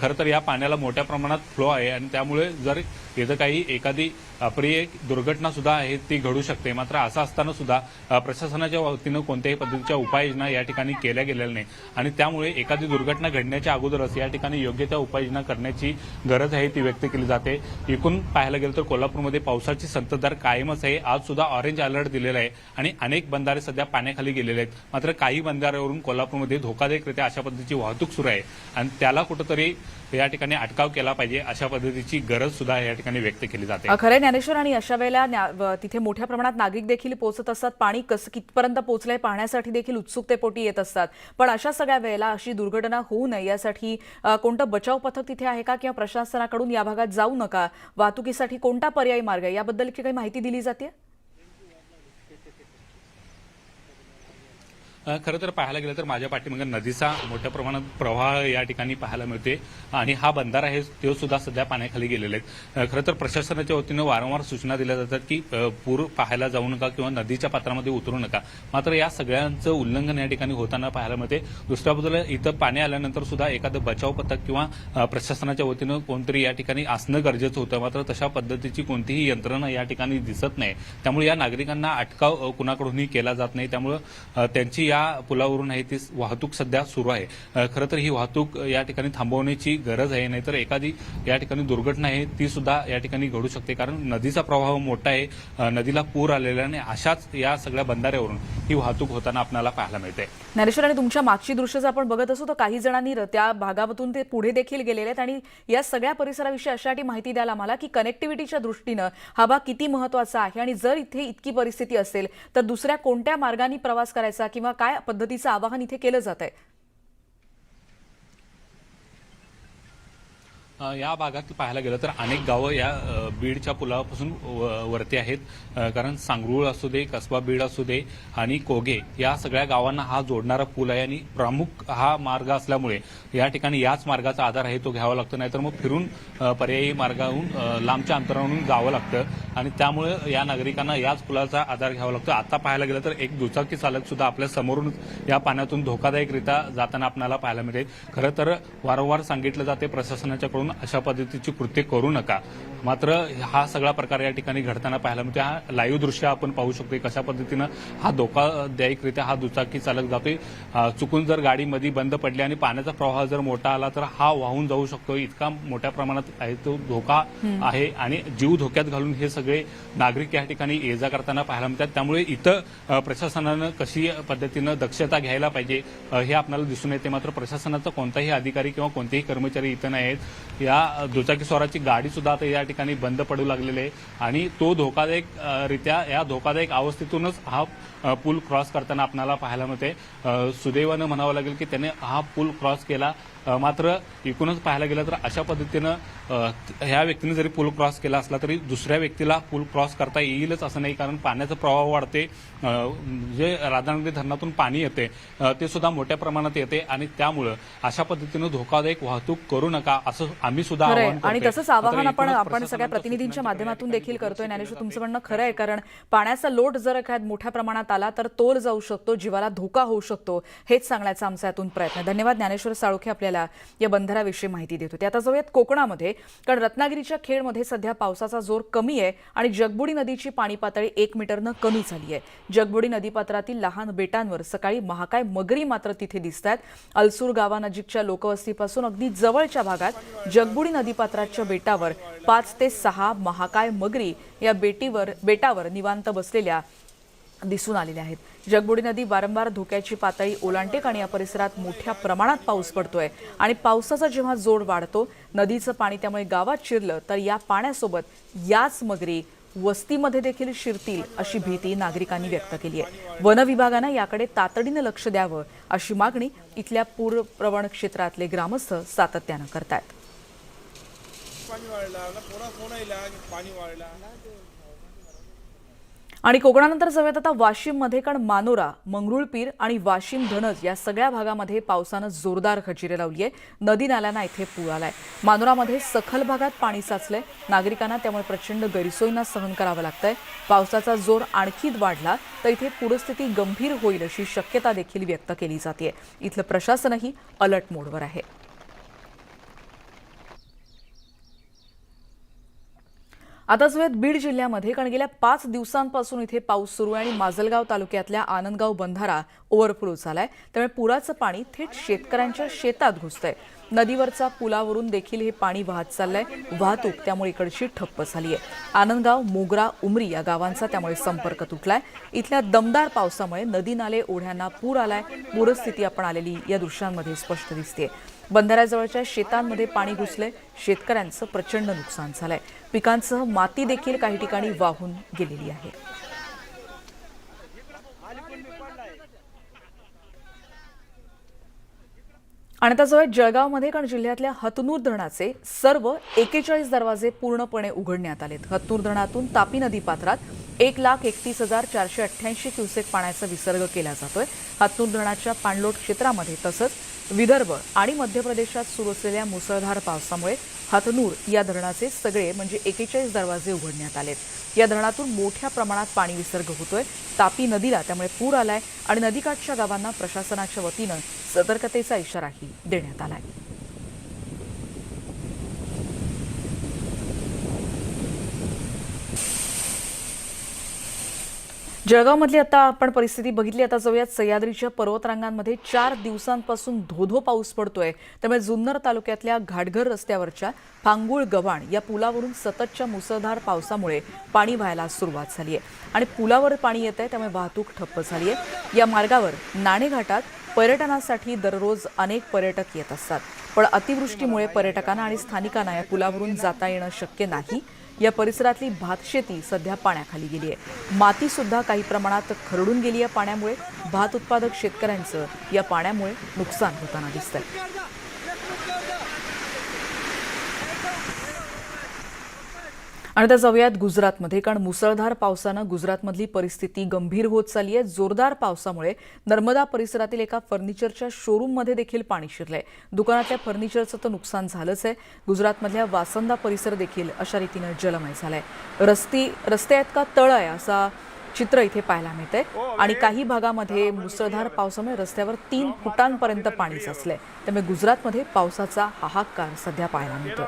Speaker 5: खरं तर या पाण्याला मोठ्या प्रमाणात फ्लो आहे आणि त्यामुळे जर इथं काही एखादी अप्रिय दुर्घटना सुद्धा आहे ती घडू शकते. मात्र असं असताना सुद्धा प्रशासनाच्या वतीनं कोणत्याही पद्धतीच्या उपाययोजना या ठिकाणी केल्या गेलेल्या नाही आणि त्यामुळे एखादी दुर्घटना घडण्याच्या अगोदरच या ठिकाणी योग्य त्या उपाययोजना करण्याची गरज आहे ती व्यक्त केली जाते. एकूण पाहायला गेलं तर कोल्हापूरमध्ये पावसाची संततधार कायमच आहे. आज सुद्धा ऑरेंज अलर्ट दिलेला आहे आणि अनेक बंधारे सध्या पाण्याखाली गेलेले आहेत. मात्र काही बंधाऱ्यावरून कोल्हापूरमध्ये धोकादायकरित्या अशा पद्धतीची वाहतूक सुरू आहे आणि त्याला कुठंतरी या ठिकाणी अटकाव केला पाहिजे अशा पद्धतीची गरज सुद्धा या ठिकाणी व्यक्त केली जाते.
Speaker 1: खरंय ज्ञानेश्वर, आणि अशा वेळेला तिथे मोठ्या प्रमाणात नागरिक देखील पोहोचत असतात. पाणी कसं कितपर्यंत पोहोचलंय पाहण्यासाठी देखील उत्सुकतेपोटी येत असतात. पण अशा सगळ्या वेळेला अशी दुर्घटना होऊ नये यासाठी कोणतं बचाव पथक तिथे आहे का, किंवा प्रशासनाकडून या भागात जाऊ नका, वाहतुकीसाठी कोणता पर्यायी मार्ग आहे, याबद्दल काही माहिती दिली जाते?
Speaker 5: खरं तर पाहायला गेलं तर माझ्या पाठीमागे नदीचा मोठ्या प्रमाणात प्रवाह या ठिकाणी पाहायला मिळते आणि हा बंधारा आहे तो सुद्धा सध्या पाण्याखाली गेलेले आहेत. खरं तर प्रशासनाच्या वतीनं वारंवार सूचना दिल्या जातात की पूर पाहायला जाऊ नका किंवा नदीच्या पात्रामध्ये उतरू नका. मात्र या सगळ्यांचं उल्लंघन या ठिकाणी होताना पाहायला मिळते. दुसऱ्या बाजूला इथं पाणी आल्यानंतर सुद्धा एखादं बचाव पथक किंवा प्रशासनाच्या वतीनं कोणतरी या ठिकाणी असणं गरजेचं होतं. मात्र तशा पद्धतीची कोणतीही यंत्रणा या ठिकाणी दिसत नाही. त्यामुळे या नागरिकांना अटकाव कुणाकडूनही केला जात नाही. त्यामुळे त्यांची या पुलावरून आहे ती वाहतूक सध्या सुरू आहे. खरं तर ही वाहतूक या ठिकाणी थांबवण्याची गरज आहे, नाहीतर एखादी या ठिकाणी दुर्घटना आहे ती सुद्धा या ठिकाणी घडू शकते, कारण नदीचा प्रवाह मोठा आहे. नदीला पूर आलेला आणि अशाच या सगळ्या बंधाऱ्यावरून ही वाहतूक होताना आपल्याला पाहायला मिळते.
Speaker 1: ज्ञानेश्वर, आणि तुमच्या मागची दृश्य जर आपण बघत असू तर काही जणांनी त्या भागातून ते पुढे देखील गेलेले आहेत आणि या सगळ्या परिसराविषयी अशासाठी माहिती द्याल आम्हाला की कनेक्टिव्हिटीच्या दृष्टीनं हा भाग किती महत्वाचा आहे आणि जर इथे इतकी परिस्थिती असेल तर दुसऱ्या कोणत्या मार्गाने प्रवास करायचा किंवा काय पद्धतीचं आवाहन इथे केलं जात आहे?
Speaker 5: या भागात पाहायला गेलं तर अनेक गावं या बीडच्या पुलापासून वरती आहेत, कारण सांगरूळ असू दे, कसबा बीड असू दे आणि कोघे या सगळ्या गावांना हा जोडणारा पूल आहे आणि प्रमुख हा मार्ग असल्यामुळे या ठिकाणी याच मार्गाचा आधार आहे तो घ्यावा लागतो, नाहीतर मग फिरून पर्यायी मार्गाहून लांबच्या अंतरावरून जावं लागतं. आणि त्यामुळे या नागरिकांना याच पुलाचा आधार घ्यावा लागतो. आता पाहायला गेलं तर एक दुचाकी चालक सुद्धा आपल्या समोरून या पाण्यातून धोकादायकरित्या जाताना आपल्याला पाहायला मिळेल. खरं तर वारंवार सांगितलं जाते प्रशासनाच्याकडून अशा पद्धतीची कृत्य करू नका, मात्र हा सगळा प्रकार या ठिकाणी घडताना पाहायला मिळतो. हा लाईव्ह दृश्य आपण पाहू शकतो कशा पद्धतीनं हा धोकादायकरित्या हा दुचाकी चालक जातोय. चुकून जर गाडी मध्ये बंद पडली आणि पाण्याचा प्रवाह जर मोठा आला तर हा वाहून जाऊ शकतो. इतका मोठ्या प्रमाणात आहे तो धोका आहे आणि जीव धोक्यात घालून हे सगळे नागरिक या ठिकाणी ये जा करताना पाहायला मिळतात. त्यामुळे इथं प्रशासनानं कशी पद्धतीनं दक्षता घ्यायला पाहिजे हे आपल्याला दिसून येते. मात्र प्रशासनाचा कोणताही अधिकारी किंवा कोणतेही कर्मचारी इथं नाही आहेत. या दुचाकीस्वाराची गाडी सुद्धा आता या ठिकाणी बंद पडू लागलेली आहे आणि तो धोकादायक रित्या या धोकादायक अवस्थेतूनच हा पूल क्रॉस करताना आपल्याला पाहायला मिळते. सुदैवानं म्हणावं लागेल की त्याने हा पूल क्रॉस केला. मात्र एकूणच पाहायला गेलं तर अशा पद्धतीनं ह्या व्यक्तीने जरी पूल क्रॉस केला असला तरी दुसऱ्या व्यक्तीला पूल क्रॉस करता येईलच असं नाही, कारण पाण्याचा प्रवाह वाढते. जे राधानगरी धरणातून पाणी येते ते सुद्धा मोठ्या प्रमाणात येते आणि त्यामुळं अशा पद्धतीनं धोकादायक वाहतूक करू नका असं आम्ही सुद्धा आवाहन
Speaker 1: आणि
Speaker 5: करतोय.
Speaker 1: तसंच आवाहन आपण
Speaker 5: एकूणच
Speaker 1: सगळ्या
Speaker 5: प्रशासनाचं
Speaker 1: प्रतिनिधींच्या
Speaker 5: सूचनांचं
Speaker 1: माध्यमातून
Speaker 5: काय
Speaker 1: देखील करतोय. ज्ञानेश्वर, तुमचं म्हणणं खरं आहे, कारण पाण्याचा लोट जर एखाद मोठ्या प्रमाणात आला तर तोल जाऊ शकतो, जीवाला धोका होऊ शकतो, हेच सांगण्याचा आमचा यातून प्रयत्न. धन्यवाद ज्ञानेश्वर साळुखे आपल्याला या बंधाऱ्याविषयी माहिती देत होते. आता जाऊयात कोकणामध्ये, कारण रत्नागिरीच्या खेडमध्ये सध्या पावसाचा जोर कमी आहे आणि जगबुडी नदीची पाणी पातळी 1 मीटरनं कमी झाली आहे. जगबुडी नदीपात्रातील लहान बेटांवर सकाळी महाकाय मगरी मात्र तिथे दिसत आहेत. अलसूर गावानजीकच्या लोकवस्तीपासून अगदी जवळच्या भागात जगबुडी नदीपात्राच्या बेटावर 5 ते 6 महाकाय मगरी या बेटावर निवांत बसलेल्या दिसून आलेल्या आहेत. जगबुडी नदी वारंवार धोक्याची पातळी ओलांडते आणि या परिसरात मोठ्या प्रमाणात पाऊस पडतोय आणि पावसाचा जेव्हा जोर वाढतो, नदीचं पाणी त्यामुळे गावात शिरलं तर या पाण्यासोबत याच मगरी वस्तीमध्ये देखील शिरतील अशी भीती नागरिकांनी व्यक्त केली आहे. वन विभागानं याकडे तातडीनं लक्ष द्यावं अशी मागणी इथल्या पूरप्रवण क्षेत्रातले ग्रामस्थ सातत्यानं करतात. आणि कोकणानंतर जाऊयात आता वाशिममध्ये, कारण मानोरा, मंगरुळपीर आणि वाशिम धनज या सगळ्या भागामध्ये पावसानं जोरदार हजेरी लावली आहे. नदी नाल्यांना इथे पूर आलाय. मानोरामध्ये सखल भागात पाणी साचलंय. नागरिकांना त्यामुळे प्रचंड गैरसोयींना सहन करावं लागतंय. पावसाचा जोर आणखी वाढला तर इथे पूरस्थिती गंभीर होईल अशी शक्यता देखील व्यक्त केली जाते. इथलं प्रशासनही अलर्ट मोडवर आहे. आता जाऊयात बीड जिल्ह्यामध्ये, कारण गेल्या 5 दिवसांपासून इथे पाऊस सुरू आहे आणि माजलगाव तालुक्यातल्या आनंदगाव बंधारा ओव्हरफ्लो झालाय. त्यामुळे पुराचं पाणी थेट शेतकऱ्यांच्या शेतात घुसतंय. नदीवरचा पुलावरून देखील हे पाणी वाहत चाललंय. वाहतूक त्यामुळे इकडची ठप्प झाली आहे. आनंदगाव, मोगरा, उमरी या गावांचा त्यामुळे संपर्क तुटलाय. इथल्या दमदार पावसामुळे नदी नाले ओढ्यांना पूर आलाय. पूरस्थिती आपण आलेली या दृश्यांमध्ये स्पष्ट दिसते. बंधाऱ्याजवळच्या शेतांमध्ये पाणी घुसलंय. शेतकऱ्यांचं प्रचंड नुकसान झालंय. पिकांसह माती देखील काही ठिकाणी वाहून गेलेली आहे. आणि आता जवळ जळगावमध्ये, कारण जिल्ह्यातल्या हतनूर धरणाचे सर्व 41 दरवाजे पूर्णपणे उघडण्यात आलेत. हतनूर धरणातून तापी नदी पात्रात 1,31,488 क्युसेक पाण्याचा विसर्ग केला जातोय. हतनूर धरणाच्या पाणलोट क्षेत्रामध्ये तसंच विदर्भ आणि मध्य प्रदेशात सुरू असलेल्या मुसळधार पावसामुळे हतनूर या धरणाचे सगळे म्हणजे 41 दरवाजे उघडण्यात आलेत. या धरणातून मोठ्या प्रमाणात पाणी विसर्ग होतोय. तापी नदीला त्यामुळे पूर आलाय आणि नदीकाठच्या गावांना प्रशासनाच्या वतीनं सतर्कतेचा इशाराही देण्यात आलाय. जळगावमधली आता आपण परिस्थिती बघितली. आता जाऊयात सह्याद्रीच्या पर्वतरांगांमध्ये 4 दिवसांपासून धोधो पाऊस पडतोय. त्यामुळे जुन्नर तालुक्यातल्या घाटघर रस्त्यावरच्या फांगुळ गव्हाण या पुलावरून सततच्या मुसळधार पावसामुळे पाणी व्हायला सुरुवात झाली आहे आणि पुलावर पाणी येत आहे, त्यामुळे वाहतूक ठप्प झाली आहे. या मार्गावर नाणेघाटात पर्यटनासाठी दररोज अनेक पर्यटक येत असतात, पण अतिवृष्टीमुळे पर्यटकांना आणि स्थानिकांना या पुलावरून जाता येणं शक्य नाही. या परिसरातली भातशेती सध्या पाण्याखाली गेली आहे. माती सुद्धा काही प्रमाणात खरडून गेली आहे पाण्यामुळे. भात उत्पादक शेतकऱ्यांचं या पाण्यामुळे नुकसान होताना दिसतंय. आणि त्या जाऊयात गुजरातमध्ये, कारण मुसळधार पावसानं गुजरातमधली परिस्थिती गंभीर होत चालली आहे. जोरदार पावसामुळे नर्मदा परिसरातील एका फर्निचरच्या शोरूममध्ये देखील पाणी शिरलंय. दुकानातल्या फर्निचरचं तर नुकसान झालंच आहे. गुजरातमधल्या वासंदा परिसर देखील अशा रीतीनं जलमय झालाय. रस्ते आहेत का तळ आहे असा चित्र इथे पाहायला मिळतंय. आणि काही भागामध्ये मुसळधार पावसामुळे रस्त्यावर 3 फुटांपर्यंत पाणी साचलंय. त्यामुळे गुजरातमध्ये पावसाचा हाहाकार सध्या पाहायला मिळतोय.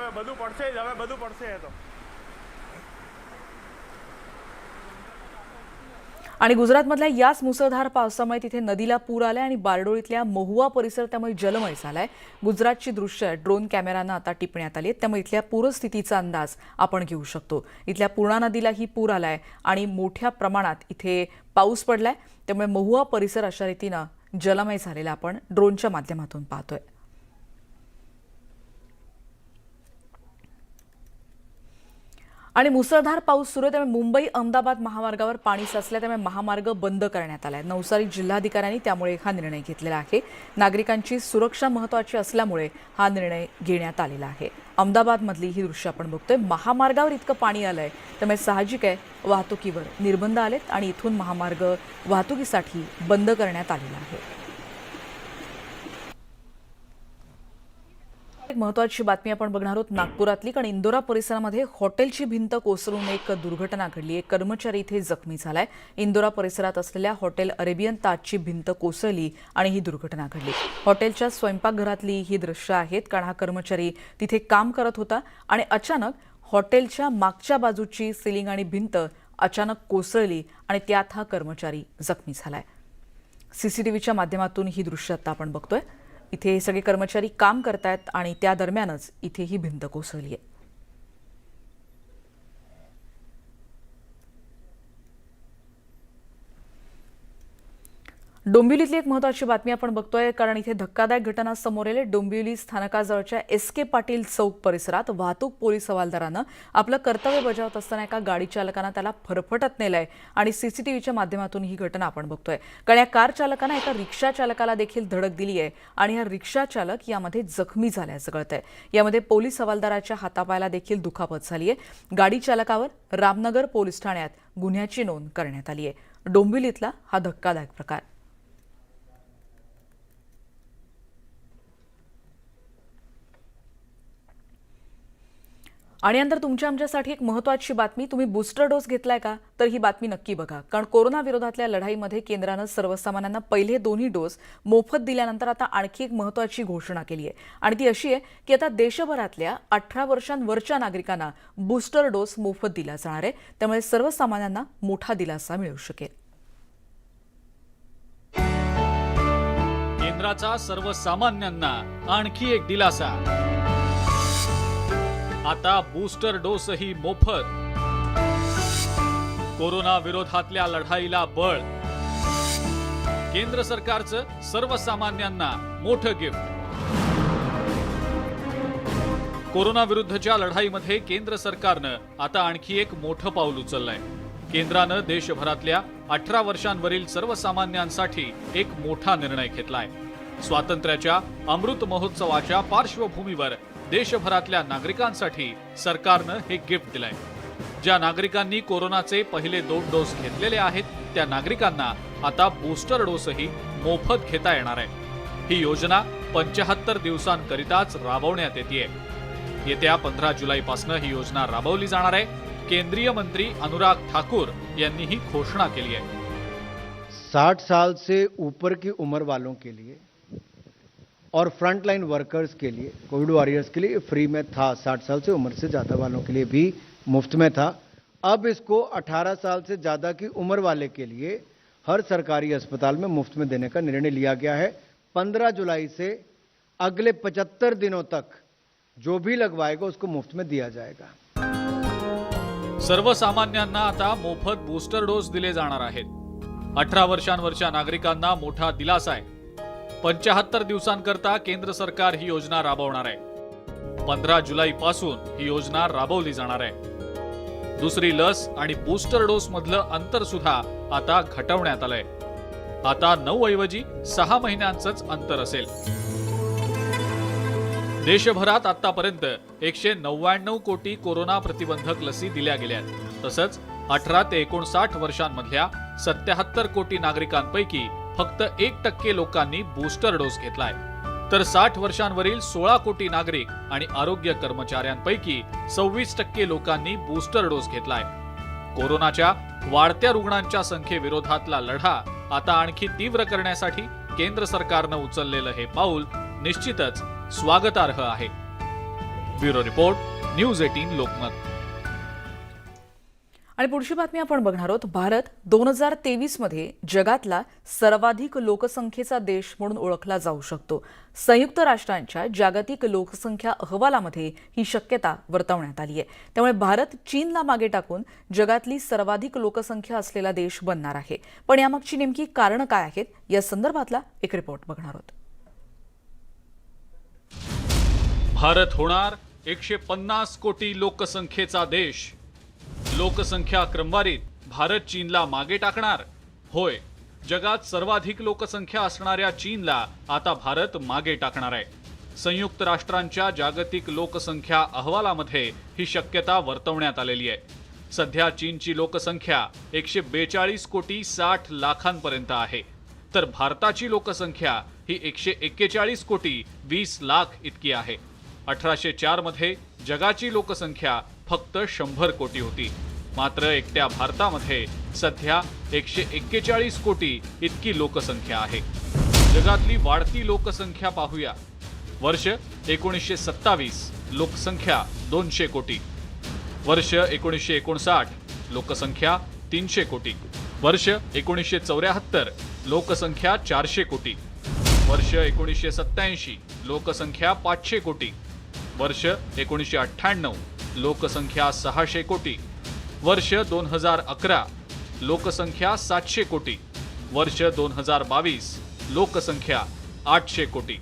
Speaker 1: आणि गुजरातमधल्या याच मुसळधार पावसामुळे तिथे नदीला पूर आलाय आणि बारडोळीतल्या महुआ परिसर त्यामुळे जलमय झालाय. गुजरातची दृश्य ड्रोन कॅमेरानं आता टिपण्यात आली आहेत. त्यामुळे इथल्या पूरस्थितीचा अंदाज आपण घेऊ शकतो. इथल्या पूर्णा नदीलाही पूर आलाय आणि मोठ्या प्रमाणात इथे पाऊस पडलाय. त्यामुळे महुआ परिसर अशा रीतीनं जलमय झालेला आपण ड्रोनच्या माध्यमातून पाहतोय. आणि मुसळधार पाऊस सुरू आहे. त्यामुळे मुंबई अहमदाबाद महामार्गावर पाणी साचलं. त्यामुळे महामार्ग बंद करण्यात आलाय. नवसारी जिल्हाधिकाऱ्यांनी त्यामुळे हा निर्णय घेतलेला आहे. नागरिकांची सुरक्षा महत्त्वाची असल्यामुळे हा निर्णय घेण्यात आलेला आहे. अहमदाबादमधली ही दृश्य आपण बघतोय. महामार्गावर इतकं पाणी आलंय त्यामुळे साहजिक आहे वाहतुकीवर निर्बंध आलेत आणि इथून महामार्ग वाहतुकीसाठी बंद करण्यात आलेला आहे. एक महत्त्वाची बातमी आपण बघणार आहोत नागपुरातली, कारण इंदोरा परिसरामध्ये हॉटेलची भिंत कोसळून एक दुर्घटना घडली. एक कर्मचारी इथे जखमी झालाय. इंदोरा परिसरात असलेल्या हॉटेल अरेबियन ताजची भिंत कोसळली आणि ही दुर्घटना घडली. हॉटेलच्या स्वयंपाकघरातली ही दृश्य आहेत, कारण हा कर्मचारी तिथे काम करत होता आणि अचानक हॉटेलच्या मागच्या बाजूची सिलिंग आणि भिंत अचानक कोसळली आणि त्यात हा कर्मचारी जखमी झालाय. सीसीटीव्हीच्या माध्यमातून ही दृश्य आता आपण बघतोय. इथे सगळे कर्मचारी काम करतायत आणि त्या दरम्यानच इथे ही भिंत कोसळली आहे. डोंबिवलीतली एक महत्त्वाची बातमी आपण बघतोय, कारण इथे धक्कादायक घटना समोर आली. डोंबिवली स्थानकाजवळच्या एस.के. पाटील चौक परिसरात वाहतूक पोलीस हवालदारानं आपलं कर्तव्य बजावत असताना एका गाडी चालकानं त्याला फरफटत नेलंय आणि सीसीटीव्हीच्या माध्यमातून ही घटना आपण बघतोय. कारण या कार चालकानं एका रिक्षा चालकाला देखील धडक दिली आहे आणि हा रिक्षा चालक यामध्ये जखमी झाल्याचं कळतंय. यामध्ये पोलीस हवालदाराच्या हातापायाला देखील दुखापत झाली आहे. गाडी चालकावर रामनगर पोलीस ठाण्यात गुन्ह्याची नोंद करण्यात आली आहे. डोंबिवलीतला हा धक्कादायक प्रकार. आणि नंतर तुमच्या आमच्यासाठी एक महत्त्वाची बातमी. तुम्ही बूस्टर डोस घेतलाय का? तर ही बातमी नक्की बघा, कारण कोरोना विरोधातल्या लढाईमध्ये केंद्रानं सर्वसामान्यांना पहिले 2 डोस मोफत दिल्यानंतर आता आणखी एक महत्त्वाची घोषणा केली आहे आणि ती अशी आहे की आता देशभरातल्या 18 वर्षांवरच्या नागरिकांना बूस्टर डोस मोफत दिला जाणार आहे. त्यामुळे सर्वसामान्यांना मोठा दिलासा मिळू शकेल.
Speaker 10: केंद्राचा सर्वसामान्यांना आणखी एक दिलासा. आता बूस्टर डोसही मोफत. कोरोना विरोधातल्या लढाईला बळ. केंद्र सरकारचं सर्वसामान्यांना मोठं गिफ्ट. कोरोना विरुद्धच्या लढाईमध्ये केंद्र सरकारनं आता आणखी एक मोठं पाऊल उचललंय. केंद्रानं देशभरातल्या 18 वर्षांवरील सर्वसामान्यांसाठी एक मोठा निर्णय घेतलाय. स्वातंत्र्याच्या अमृत महोत्सवाच्या पार्श्वभूमीवर देशभरातल्या नागरिकांसाठी सरकारनं हे गिफ्ट दिलंय. ज्या नागरिकांनी कोरोनाचे पहिले 2 डोस घेतलेले आहेत त्या नागरिकांना आता बूस्टर डोसही मोफत घेता येणार आहे. ही योजना 75 दिवसांकरिताच राबवण्यात येते. येत्या 15 जुलैपासून ही योजना राबवली जाणार आहे. केंद्रीय मंत्री अनुराग ठाकूर यांनी ही घोषणा केली आहे.
Speaker 11: 60 साल से ऊपर की उम्र वालों के लिए और फ्रंटलाइन वर्कर्स के लिए, कोविड वॉरियर्स के लिए फ्री में था. 60 साल से उम्र से ज़्यादा वालों के लिए भी मुफ्त में था. अब इसको 18 साल से ज़्यादा की उम्र वाले के लिए हर सरकारी अस्पताल में मुफ्त में देने का निर्णय लिया गया है. 15 जुलाई से अगले 75 दिनों तक जो भी लगवाएगा उसको मुफ्त में दिया जाएगा.
Speaker 10: सर्वसामान्यांना आता मोफत बूस्टर डोस दिले जाणार आहेत. 18 वर्षांवरच्या नागरिकांना मोठा दिलासा आहे. 75 दिवसांकरता केंद्र सरकार ही योजना राबवणार आहे. 15 जुलैपासून ही योजना राबवली जाणार आहे. दुसरी लस आणि बूस्टर डोस मधलं अंतर सुद्धा आता घटवण्यात आलंय. आता 9 ऐवजी 6 महिन्यांचंच अंतर असेल. देशभरात आतापर्यंत 199 कोटी कोरोना प्रतिबंधक लसी दिल्या गेल्या आहेत. तसंच 18 ते 59 वर्षांमधल्या 77 कोटी नागरिकांपैकी फक्त 1% लोकांनी बूस्टर डोस घेतलाय. तर 60 वर्षांवरील 16 कोटी नागरिक आणि आरोग्य कर्मचाऱ्यांपैकी 26% लोकांनी बूस्टर डोस घेतलाय. कोरोनाच्या वाढत्या रुग्णांच्या संख्येविरोधातला लढा आता आणखी तीव्र करण्यासाठी केंद्र सरकारनं उचललेलं हे पाऊल निश्चितच स्वागतार्ह आहे. Bureau report, news 18 Lokmat.
Speaker 1: आणि पुढची बातमी आपण बघणार आहोत. भारत 2023 मध्ये जगातला सर्वाधिक लोकसंख्येचा देश म्हणून ओळखला जाऊ शकतो. संयुक्त राष्ट्रांच्या जागतिक लोकसंख्या अहवालामध्ये ही शक्यता वर्तवण्यात आली आहे. त्यामुळे भारत चीनला मागे टाकून जगातली सर्वाधिक लोकसंख्या असलेला देश बनणार आहे. पण यामागची नेमकी कारणं काय आहेत, या संदर्भातला एक रिपोर्ट बघणार आहोत.
Speaker 10: भारत होणार 150 कोटी लोकसंख्येचा देश. लोकसंख्या क्रमवारीत भारत चीनला मागे टाकणार. होय, जगात सर्वाधिक लोकसंख्या असणाऱ्या चीनला आता भारत मागे टाकणार आहे. संयुक्त राष्ट्रांच्या जागतिक लोकसंख्या अहवालामध्ये ही शक्यता वर्तवण्यात आलेली आहे. सध्या चीनची लोकसंख्या 142 कोटी 60 लाखांपर्यंत आहे, तर भारताची लोकसंख्या ही 141 कोटी 20 लाख इतकी आहे. 1804 मध्ये जगाची लोकसंख्या फक्त 100 कोटी होती. मात्र एकट्या भारतामध्ये सध्या 141 कोटी इतकी लोकसंख्या आहे. जगातली वाढती लोकसंख्या पाहूया. वर्ष 1927 लोकसंख्या 200 कोटी. वर्ष 1959 लोकसंख्या 300 कोटी. वर्ष 1974 लोकसंख्या 400 कोटी. वर्ष 1987 लोकसंख्या 500 कोटी. वर्ष 1998 लोकसंख्या 600 कोटी. वर्ष 2011 लोकसंख्या 700 कोटी. वर्ष 2022 लोकसंख्या 800 कोटी.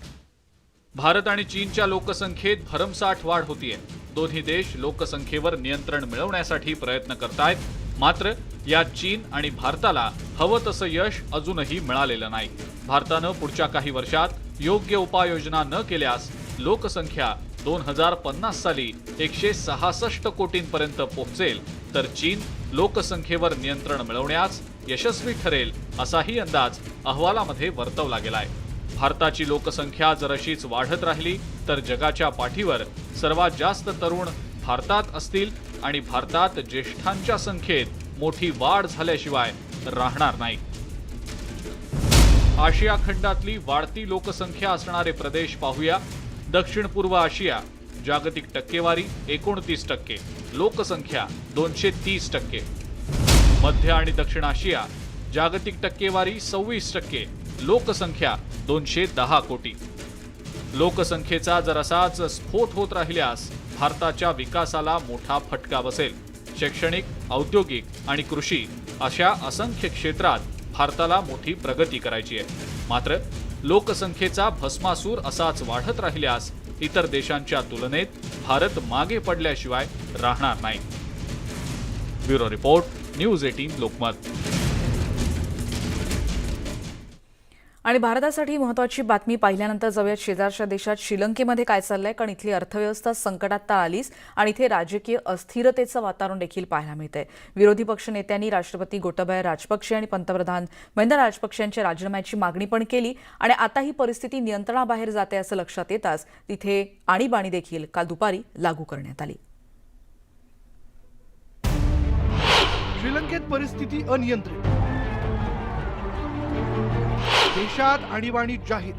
Speaker 10: भारत आणि चीनच्या लोकसंख्येत भरमसाठ वाढ होतीये. दोन्ही देश लोकसंख्येवर नियंत्रण मिळवण्यासाठी प्रयत्न करतायत. मात्र यात चीन आणि भारताला हवं तसं यश अजूनही मिळालेलं नाही. भारतानं पुढच्या काही वर्षात योग्य उपाययोजना न केल्यास लोकसंख्या 2050 साली 166 कोटींपर्यंत पोहोचेल, तर चीन लोकसंख्येवर नियंत्रण मिळवण्यास यशस्वी ठरेल असाही अंदाज अहवालामध्ये वर्तवला गेलाय. भारताची लोकसंख्या जर अशीच वाढत राहिली तर जगाच्या पाठीवर सर्वात जास्त तरुण भारतात असतील आणि भारतात ज्येष्ठांच्या संख्येत मोठी वाढ झाल्याशिवाय राहणार नाही. आशिया खंडातली वाढती लोकसंख्या असणारे प्रदेश पाहूया. दक्षिण पूर्व आशिया जागतिक टक्केवारी 29%, लोकसंख्या 230%. मध्य आणि दक्षिण आशिया जागतिक टक्केवारी 26%, लोकसंख्या 210 कोटी. लोकसंख्येचा जर असाच स्फोट होत राहिल्यास भारताच्या विकासाला मोठा फटका बसेल. शैक्षणिक, औद्योगिक आणि कृषी अशा असंख्य क्षेत्रात भारताला मोठी प्रगती करायची आहे. मात्र लोकसंख्येचा भस्मासूर असाच वाढत राहिल्यास इतर देशांच्या तुलनेत भारत मागे पडल्याशिवाय राहणार नाही. Bureau report, news 18 Lokmat.
Speaker 1: आणि भारतासाठी महत्त्वाची बातमी पाहिल्यानंतर जाऊयात शेजारच्या देशात श्रीलंकेमध्ये काय चाललंय. कारण इथली अर्थव्यवस्था संकटात तर आलीच आणि इथे राजकीय अस्थिरतेचं वातावरण देखील पाहायला मिळतंय. विरोधी पक्ष नेत्यांनी राष्ट्रपती गोटाबाया राजपक्षे आणि पंतप्रधान महिंदा राजपक्षे यांच्या राजीनाम्याची मागणी पण केली. आणि आता ही परिस्थिती नियंत्रणाबाहेर जाते असं लक्षात येताच तिथे आणीबाणी देखील काल दुपारी लागू करण्यात आली.
Speaker 8: श्रीलंकेत परिस्थिती अनियंत्रित. देशात आणीबाणी जाहीर.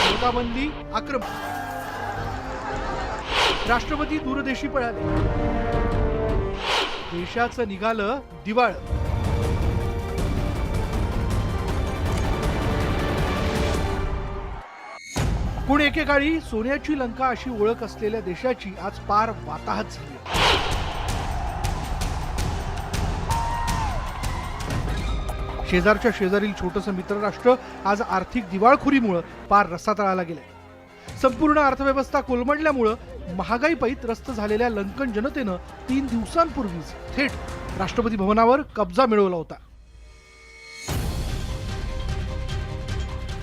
Speaker 8: नोटाबंदी आक्रमक. राष्ट्रपती दूरदेशी पळाले. देशाचं निघालं दिवाळ. पण एकेकाळी सोन्याची लंका अशी ओळख असलेल्या देशाची आज पार वाताहत झाली. शेजारच्या शेजारील छोटंसं मित्रराष्ट्र आज आर्थिक दिवाळखोरीमुळे पार रसातळाला गेलंय. संपूर्ण अर्थव्यवस्था कोलमडल्यामुळे महागाईपायी त्रस्त झालेल्या लंकन जनतेनं 3 दिवसांपूर्वीच थेट राष्ट्रपती भवनावर कब्जा मिळवला होता.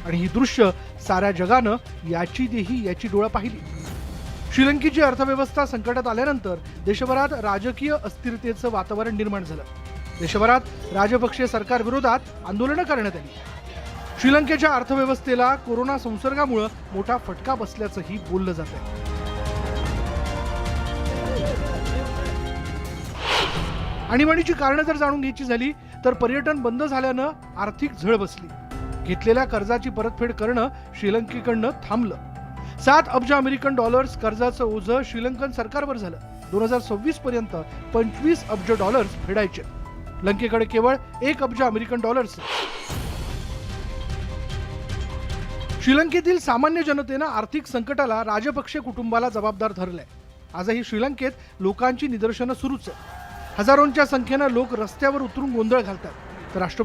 Speaker 8: आणि ही दृश्य साऱ्या जगानं याची देही याची डोळा पाहिली. श्रीलंकेची अर्थव्यवस्था संकटात आल्यानंतर देशभरात राजकीय अस्थिरतेचं वातावरण निर्माण झालं. देशभरात राजपक्षे सरकार विरोधात आंदोलनं करण्यात आली. श्रीलंकेच्या अर्थव्यवस्थेला कोरोना संसर्गामुळे मोठा फटका बसल्याचंही बोललं जात आहे. आणीबाणीची कारणं जर जाणून घ्यायची झाली तर पर्यटन बंद झाल्यानं आर्थिक झळ बसली. घेतलेल्या कर्जाची परतफेड करणं श्रीलंकेकडनं थांबलं. 7 अब्ज अमेरिकन डॉलर्स कर्जाचं ओझं श्रीलंकन सरकारवर झालं. 2026 पर्यंत 25 अब्ज डॉलर्स फेडायचे. लंकेकडे केवळ 1 अब्ज अमेरिकन डॉलर्स. श्रीलंकेतील सामान्य जनतेनं आर्थिक संकटाला राजपक्षे कुटुंबाला जबाबदार धरलंय. आजही श्रीलंकेत लोकांची निदर्शनं सुरूच आहेत. हजारोंच्या संख्येनं लोक रस्त्यावर उतरून गोंधळ घालतात. तर राष्ट्रपती